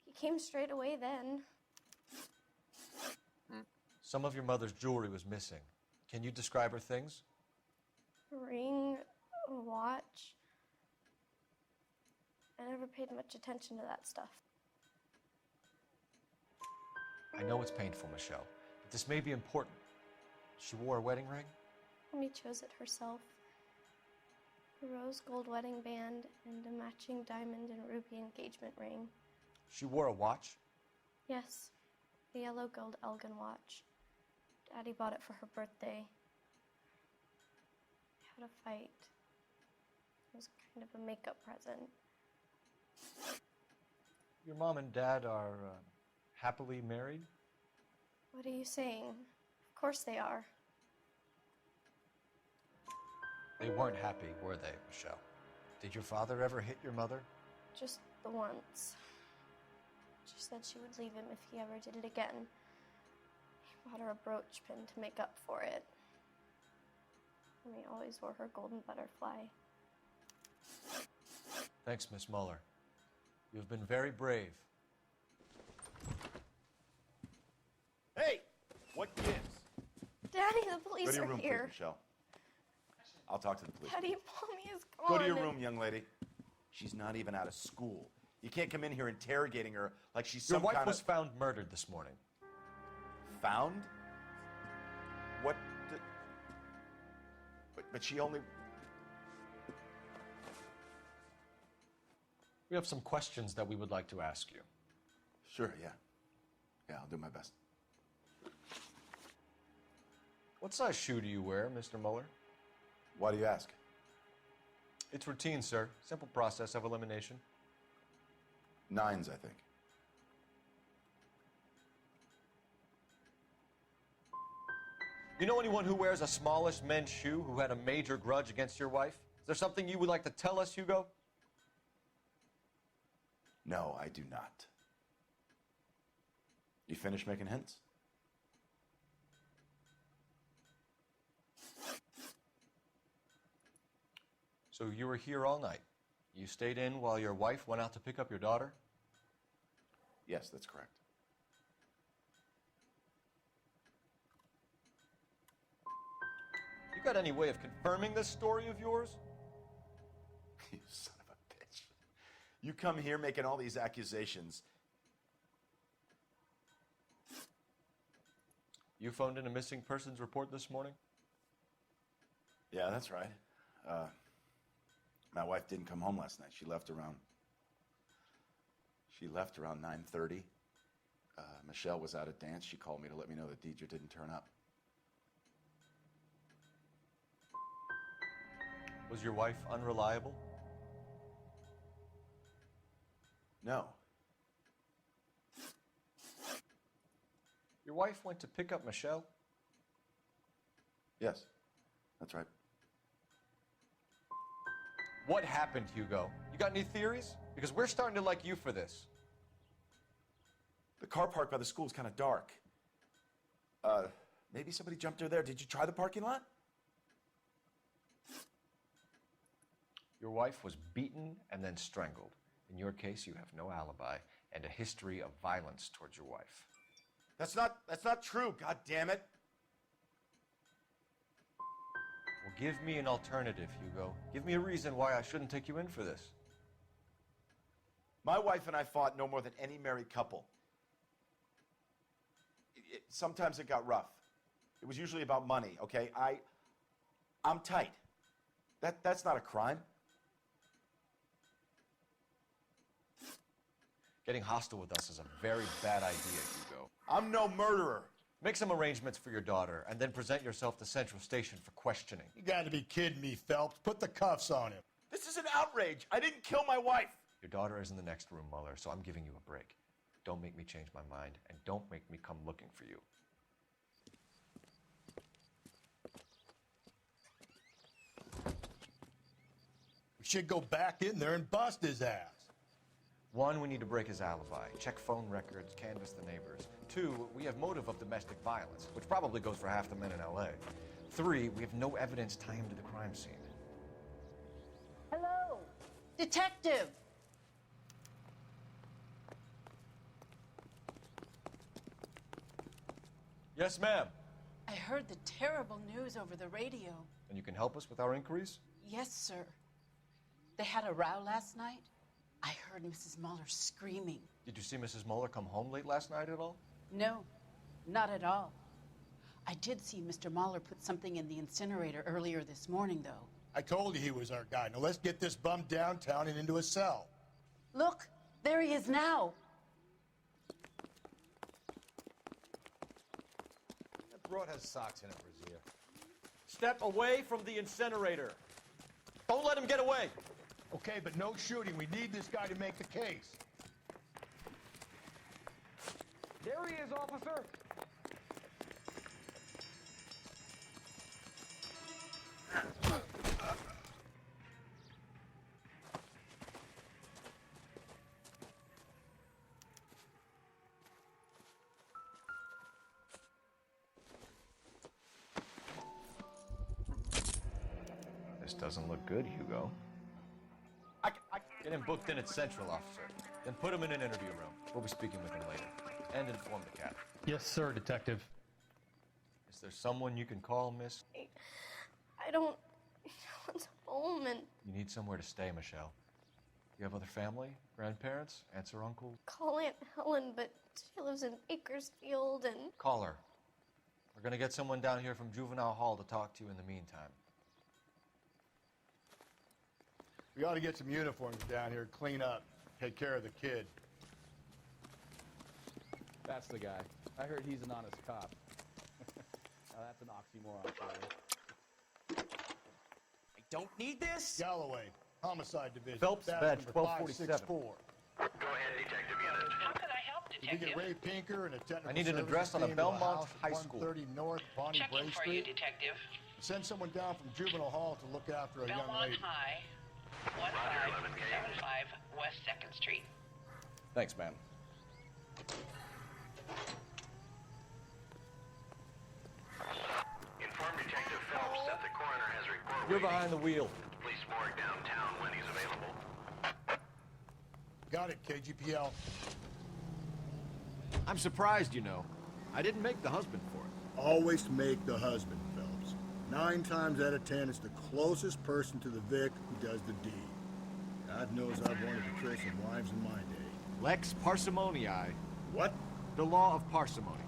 He came straight away then. Some of your mother's jewelry was missing. Can you describe her things? A ring, a watch. I never paid much attention to that stuff. I know it's painful, Michelle, but this may be important. She wore a wedding ring? Mommy chose it herself. A rose gold wedding band and a matching diamond and ruby engagement ring. She wore a watch? Yes, the yellow gold Elgin watch. Daddy bought it for her birthday. I had a fight. It was kind of a makeup present. Your mom and dad are happily married? What are you saying? Of course they are. They weren't happy, were they, Michelle? Did your father ever hit your mother? Just the once. She said she would leave him if he ever did it again. He bought her a brooch pin to make up for it. And he always wore her golden butterfly. Thanks, Miss Muller. You've been very brave. Hey! What gives? Daddy, the police Go to your are room, here. please, Michelle. I'll talk to the police. Daddy, Mommy is gone. Go to your room, young lady. She's not even out of school. You can't come in here interrogating her like she's Your some wife kind was of... found murdered this morning. Found? What the... But she only... We have some questions that we would like to ask you. Sure, yeah. Yeah, I'll do my best. What size shoe do you wear, Mr. Mueller? Why do you ask? It's routine, sir. Simple process of elimination. 9s, I think. You know anyone who wears a smallish men's shoe who had a major grudge against your wife? Is there something you would like to tell us, Hugo? No, I do not. You finished making hints? So you were here all night. You stayed in while your wife went out to pick up your daughter? Yes, that's correct. You got any way of confirming this story of yours? You son of a bitch. You come here making all these accusations. You phoned in a missing persons report this morning? Yeah, that's right. My wife didn't come home last night. She left around 9:30. Michelle was out at dance. She called me to let me know that Deidre didn't turn up. Was your wife unreliable? No. Your wife went to pick up Michelle? Yes, that's right. What happened, Hugo? You got any theories? Because we're starting to like you for this. The car park by the school is kind of dark. Maybe somebody jumped her there. Did you try the parking lot? Your wife was beaten and then strangled. In your case, you have no alibi and a history of violence towards your wife. That's not true, god damn it. Well, give me an alternative, Hugo. Give me a reason why I shouldn't take you in for this. My wife and I fought no more than any married couple. Sometimes it got rough. It was usually about money, okay? I'm tight. That's not a crime. Getting hostile with us is a very bad idea, Hugo. I'm no murderer. Make some arrangements for your daughter, and then present yourself to Central Station for questioning. You gotta be kidding me, Phelps. Put the cuffs on him. This is an outrage. I didn't kill my wife. Your daughter is in the next room, Mueller, so I'm giving you a break. Don't make me change my mind, and don't make me come looking for you. We should go back in there and bust his ass. 1, we need to break his alibi. Check phone records, canvass the neighbors. 2, we have motive of domestic violence, which probably goes for half the men in L.A. 3, we have no evidence tying him to the crime scene. Hello, detective. Yes, ma'am. I heard the terrible news over the radio. And you can help us with our inquiries? Yes, sir. They had a row last night. I heard Mrs. Mueller screaming. Did you see Mrs. Mueller come home late last night at all? No, not at all. I did see Mr. Mueller put something in the incinerator earlier this morning, though. I told you he was our guy. Now let's get this bum downtown and into a cell. Look, there he is now. That broad has socks in it, Brazier. Step away from the incinerator. Don't let him get away. Okay, but no shooting. We need this guy to make the case. There he is, officer. This doesn't look good, Hugo. Get him booked in at Central, officer. Then put him in an interview room. We'll be speaking with him later. And inform the captain. Yes, sir, detective. Is there someone you can call, miss? I don't want home and You need somewhere to stay, Michelle. You have other family? Grandparents? Aunts or uncles? call Aunt Helen, but she lives in Bakersfield and Call her. We're gonna get someone down here from Juvenile Hall to talk to you in the meantime. We ought to get some uniforms down here, clean up. take care of the kid. That's the guy. I heard he's an honest cop. Now that's an oxymoron for you. I don't need this. Galloway, Homicide Division. Phelps, badge number 1247. 564. Go ahead, Detective Unit. How could I help, Did we get Ray Pinker and a technical I need an services address on a team to Belmont house at High School. 130 North Bonnie Bray Checking for you, Street. Detective. Send someone down from Juvenile Hall to look after a young Belmont lady. High, 1575 West 2nd Street. Thanks, man. Inform Detective Phelps that the coroner has report You're waiting behind the wheel. at the police morgue downtown when he's available. Got it, KGPL. I'm surprised, you know. I didn't make the husband for it. Always make the husband, Phelps. 9 times out of 10, it's the closest person to the Vic who does the deed. God knows I've wanted to kill some wives in my day. Lex parsimoniae. What? The law of parsimony.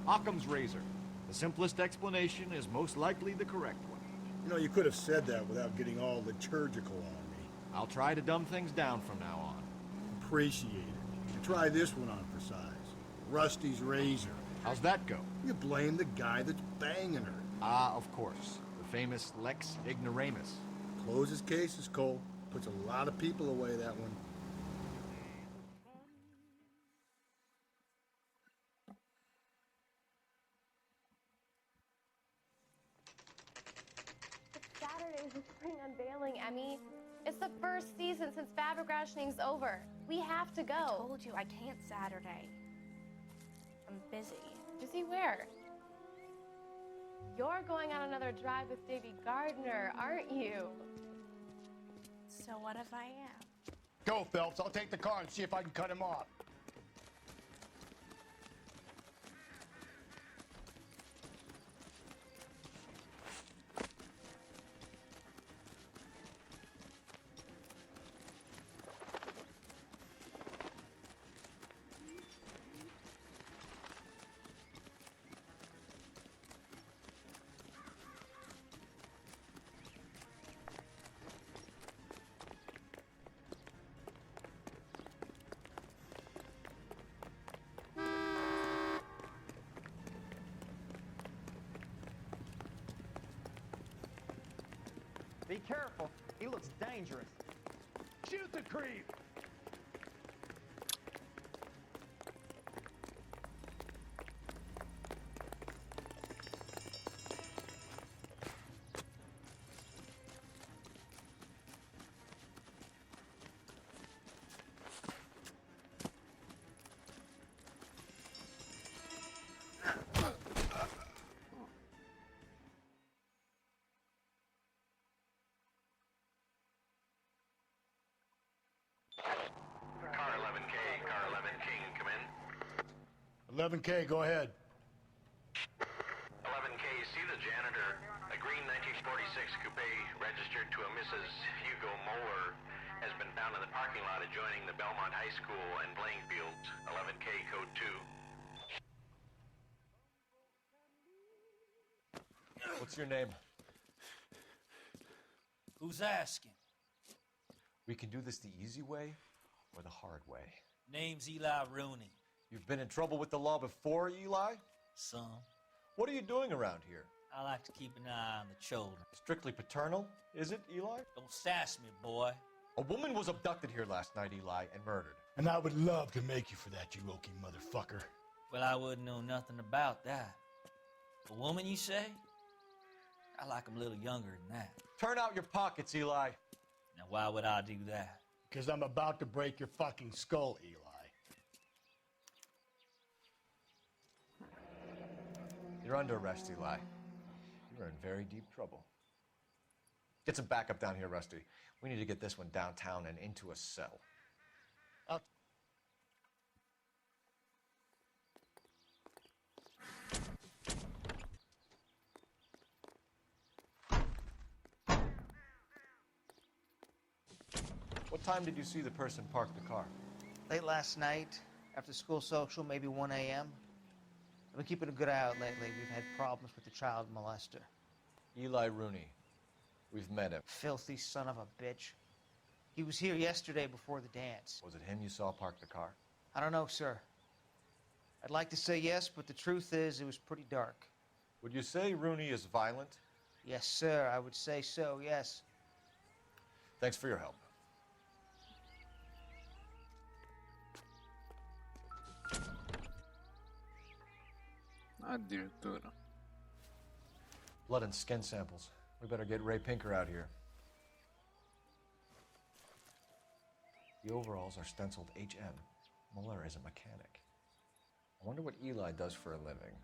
Occam's razor. The simplest explanation is most likely the correct one. You know, you could have said that without getting all liturgical on me. I'll try to dumb things down from now on. Appreciate it. And try this one on for size. Rusty's razor. How's that go? You blame the guy that's banging her. Ah, of course. The famous Lex ignoramus. Closes cases, Cole. Puts a lot of people away, that one. It's Saturday's the spring unveiling, Emmy. It's the first season since fabric rationing's over. We have to go. I told you I can't Saturday. I'm busy. Busy where? You're going on another drive with Davy Gardner, aren't you? So what if I am? Go, Phelps. I'll take the car and see if I can cut him off. Be careful. He looks dangerous. Shoot the creep! Car 11K, car 11 King, come in. 11K, go ahead. 11K, see the janitor. A green 1946 coupe registered to a Mrs. Hugo Moeller has been found in the parking lot adjoining the Belmont High School and playing fields. 11K, code 2. What's your name? Who's asking? We can do this the easy way or the hard way. Name's Eli Rooney. You've been in trouble with the law before, Eli? Some. What are you doing around here? I like to keep an eye on the children. Strictly paternal, is it, Eli? Don't sass me, boy. A woman was abducted here last night, Eli, and murdered. And I would love to make you for that, you Okie motherfucker. Well, I wouldn't know nothing about that. A woman, you say? I like 'em a little younger than that. Turn out your pockets, Eli. Now, why would I do that? Because I'm about to break your fucking skull, Eli. You're under arrest, Eli. You're in very deep trouble. Get some backup down here, Rusty. We need to get this one downtown and into a cell. What time did you see the person park the car? Late last night, after school social, maybe 1 a.m. I've been keeping a good eye out lately. We've had problems with the child molester. Eli Rooney. We've met him. Filthy son of a bitch. He was here yesterday before the dance. Was it him you saw park the car? I don't know, sir. I'd like to say yes, but the truth is it was pretty dark. Would you say Rooney is violent? Yes, sir, I would say so, yes. Thanks for your help. Addirittura. Blood and skin samples. We better get Ray Pinker out here. The overalls are stenciled HM. Muller is a mechanic. I wonder what Eli does for a living.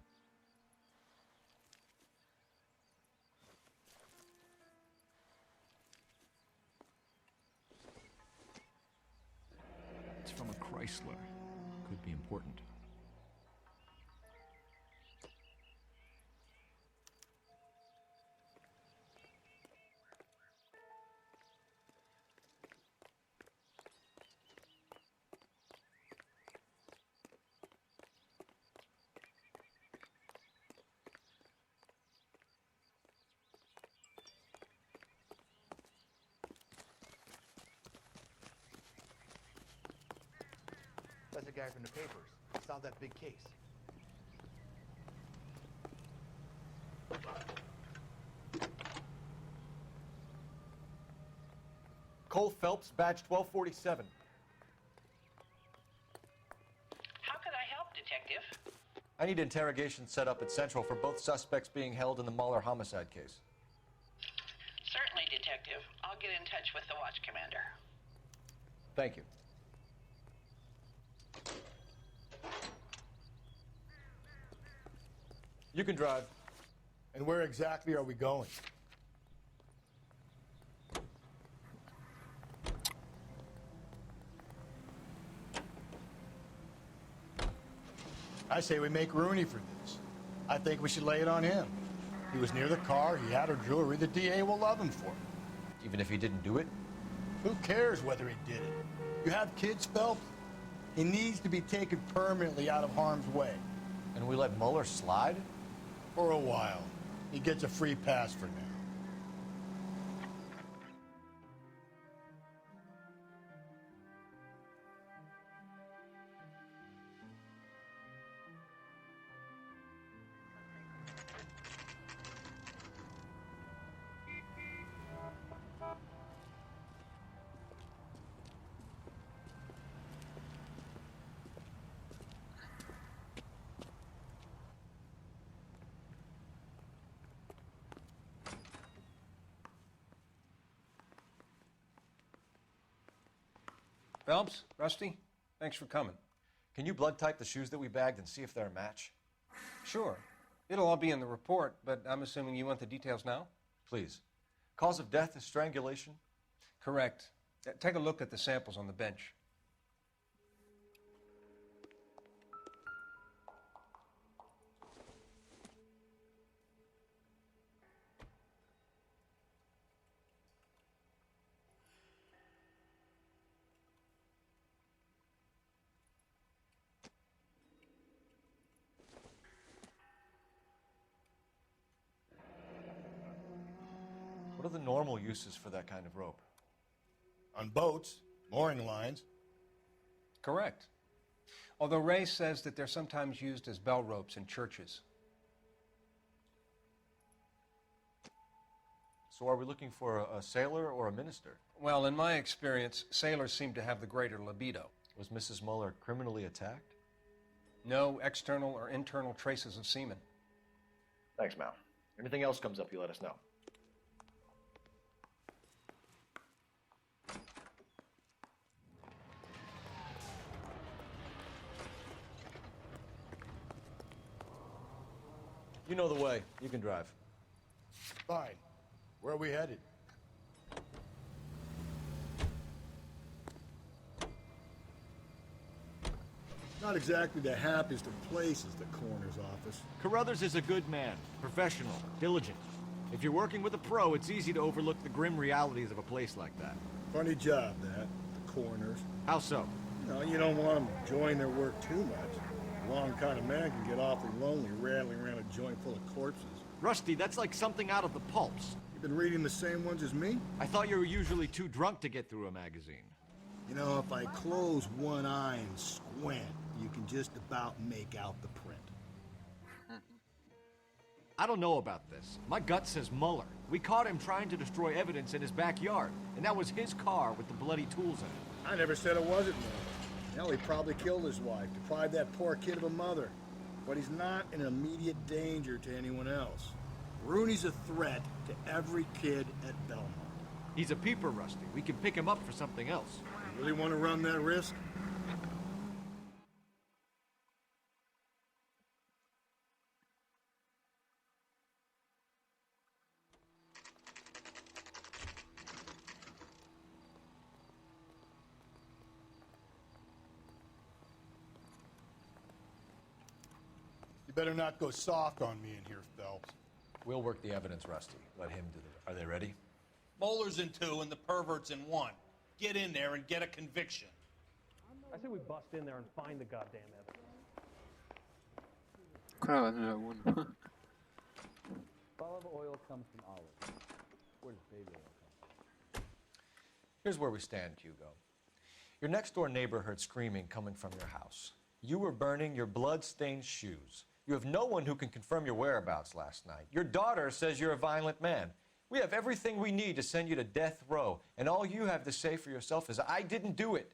It's from a Chrysler. Could be important. That's the guy from the papers. Solved that big case. Cole Phelps, badge 1247. How could I help, Detective? I need interrogation set up at Central for both suspects being held in the Muller homicide case. Certainly, Detective. I'll get in touch with the watch commander. Thank you. You can drive. And where exactly are we going? I say we make Rooney for this. I think we should lay it on him. He was near the car, he had her jewelry, the DA will love him for it. Even if he didn't do it? Who cares whether he did it? You have kids, Phelps? He needs to be taken permanently out of harm's way. And we let Muller slide? For a while. He gets a free pass for now. Phelps, Rusty, thanks for coming. Can you blood type the shoes that we bagged and see if they're a match? Sure. It'll all be in the report, but I'm assuming you want the details now? Please. Cause of death is strangulation? Correct. Take a look at the samples on the bench. What are the normal uses for that kind of rope? On boats, mooring lines. Correct. Although Ray says that they're sometimes used as bell ropes in churches. So are we looking for a sailor or a minister? Well, in my experience, sailors seem to have the greater libido. Was Mrs. Muller criminally attacked? No external or internal traces of semen. Thanks, Mal. Anything else comes up, you let us know. You know the way. You can drive. Fine. Where are we headed? Not exactly the happiest of places, the coroner's office. Carruthers is a good man, professional, diligent. If you're working with a pro, it's easy to overlook the grim realities of a place like that. Funny job, that. The coroner's. How so? No, you don't want them enjoying their work too much. The wrong kind of man can get awfully lonely rattling around a joint full of corpses. Rusty, that's like something out of the pulps. You been reading the same ones as me? I thought you were usually too drunk to get through a magazine. You know, if I close one eye and squint, you can just about make out the print. I don't know about this. My gut says Mueller. We caught him trying to destroy evidence in his backyard, and that was his car with the bloody tools in it. I never said it wasn't Mueller. Hell, he probably killed his wife, deprived that poor kid of a mother. But he's not an immediate danger to anyone else. Rooney's a threat to every kid at Belmont. He's a peeper, Rusty. We can pick him up for something else. You really want to run that risk? You better not go soft on me in here, Phelps. We'll work the evidence, Rusty. Let him do it. Are they ready? Moeller's in 2 and the pervert's in 1. Get in there and get a conviction. I say we bust in there and find the goddamn evidence. Olive oil comes from olives. Where does baby oil come from? Here's where we stand, Hugo. Your next-door neighbor heard screaming coming from your house. You were burning your blood-stained shoes. You have no one who can confirm your whereabouts last night. Your daughter says you're a violent man. We have everything we need to send you to death row, and all you have to say for yourself is, I didn't do it.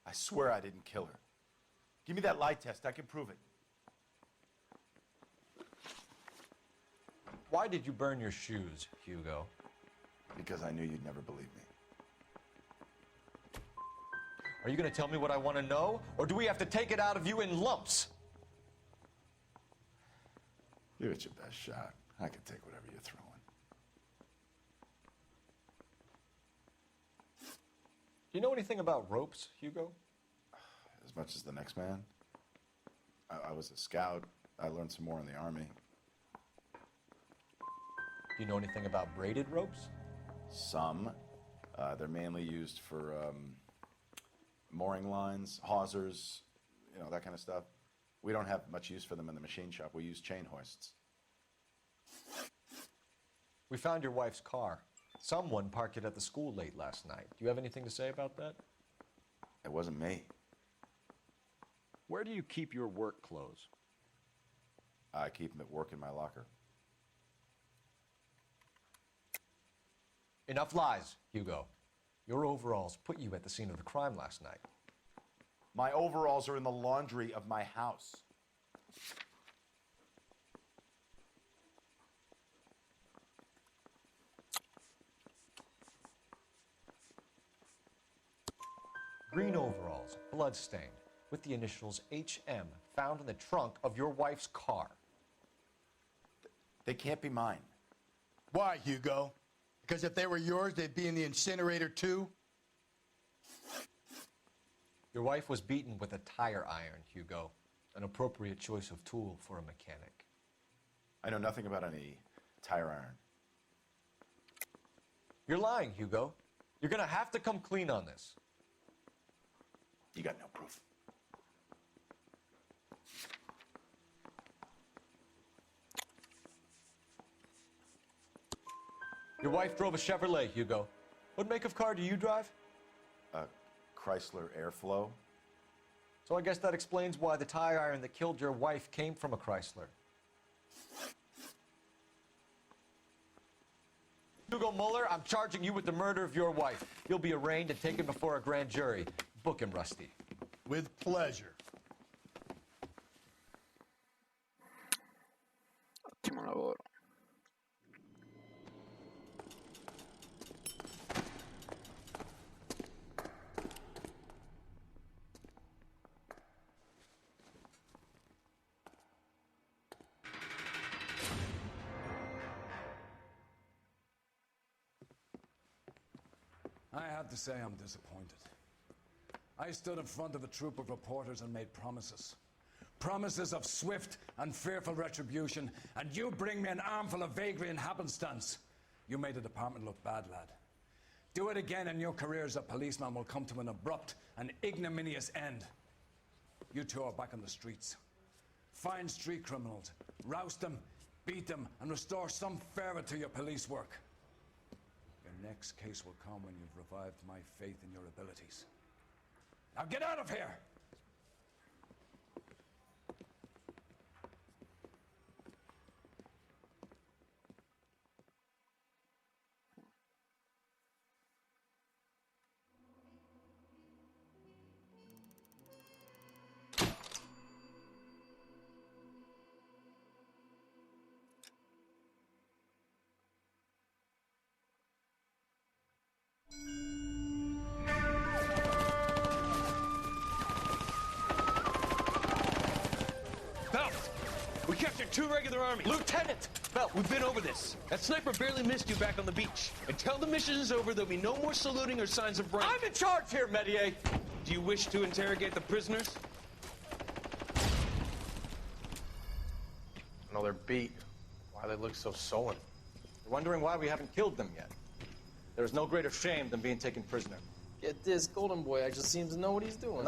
I swear I didn't kill her. Give me that lie test. I can prove it. Why did you burn your shoes, Hugo? Because I knew you'd never believe me. Are you going to tell me what I want to know, or do we have to take it out of you in lumps? Give it your best shot. I can take whatever you're throwing. Do you know anything about ropes, Hugo? As much as the next man. I was a scout. I learned some more in the Army. Do you know anything about braided ropes? Some. They're mainly used for mooring lines, hawsers, you know, that kind of stuff. We don't have much use for them in the machine shop. We use chain hoists. We found your wife's car. Someone parked it at the school late last night. Do you have anything to say about that? It wasn't me. Where do you keep your work clothes? I keep them at work in my locker. Enough lies, Hugo. Your overalls put you at the scene of the crime last night. My overalls are in the laundry of my house. Green overalls, blood-stained, with the initials HM found in the trunk of your wife's car. They can't be mine. Why, Hugo? Because if they were yours, they'd be in the incinerator too? Your wife was beaten with a tire iron, Hugo. An appropriate choice of tool for a mechanic. I know nothing about any tire iron. You're lying, Hugo. You're gonna have to come clean on this. You got no proof. Your wife drove a Chevrolet, Hugo. What make of car do you drive? A Chrysler Airflow. So I guess that explains why the tire iron that killed your wife came from a Chrysler. Hugo Mueller, I'm charging you with the murder of your wife. You'll be arraigned and taken before a grand jury. Book him, Rusty. With pleasure. Ottimo lavoro. I have to say I'm disappointed. I stood in front of a troop of reporters and made promises. Promises of swift and fearful retribution, and you bring me an armful of vagary and happenstance. You made the department look bad, lad. Do it again and your career as a policeman will come to an abrupt and ignominious end. You two are back on the streets. Find street criminals, roust them, beat them, and restore some fervor to your police work. Your next case will come when you've revived my faith in your abilities. Now get out of here! We captured 2 regular armies. Lieutenant! Belt, we've been over this. That sniper barely missed you back on the beach. Until the mission is over, there'll be no more saluting or signs of rank. I'm in charge here, Medier! Do you wish to interrogate the prisoners? No, they're beat. Why they look so sullen? They're wondering why we haven't killed them yet. There's no greater shame than being taken prisoner. Get this, Golden Boy actually seems to know what he's doing.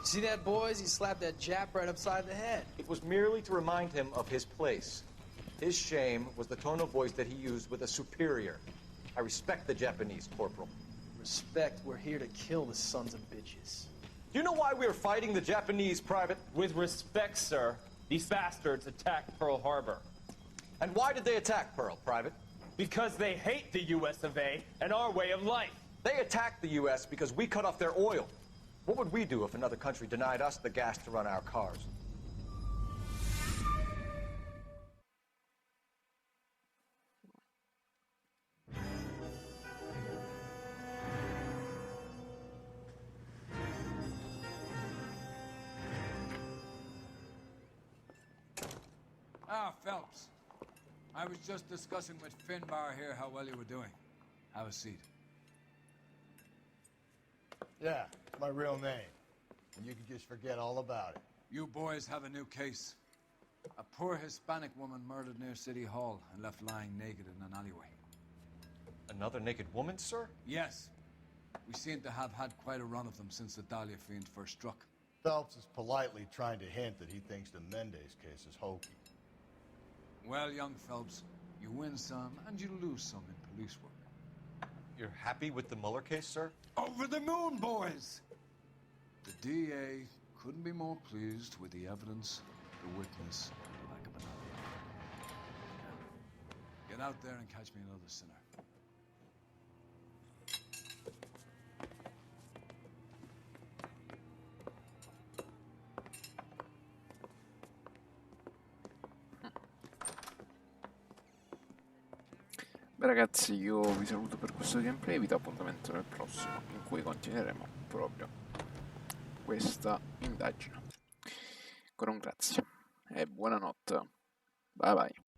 See that, boys? He slapped that Jap right upside the head. It was merely to remind him of his place. His shame was the tone of voice that he used with a superior. I respect the Japanese, Corporal. Respect, we're here to kill the sons of bitches. Do you know why we are fighting the Japanese, Private? With respect, sir, these bastards attacked Pearl Harbor. And why did they attack Pearl, Private? Because they hate the US of A and our way of life. They attacked the U.S. because we cut off their oil. What would we do if another country denied us the gas to run our cars? Ah, Phelps. I was just discussing with Finbar here how well you were doing. Have a seat. Yeah, it's my real name. And you can just forget all about it. You boys have a new case. A poor Hispanic woman murdered near City Hall and left lying naked in an alleyway. Another naked woman, sir? Yes. We seem to have had quite a run of them since the Dahlia fiend first struck. Phelps is politely trying to hint that he thinks the Mendez case is hokey. Well, young Phelps, you win some and you lose some in police work. You're happy with the Mueller case, sir? Over the moon, boys! The DA couldn't be more pleased with the evidence, the witness, the lack of an alibi. Get out there and catch me another sinner. Beh ragazzi, io vi saluto per questo gameplay, vi do appuntamento nel prossimo, in cui continueremo proprio questa indagine. Ancora un grazie e buonanotte. Bye bye.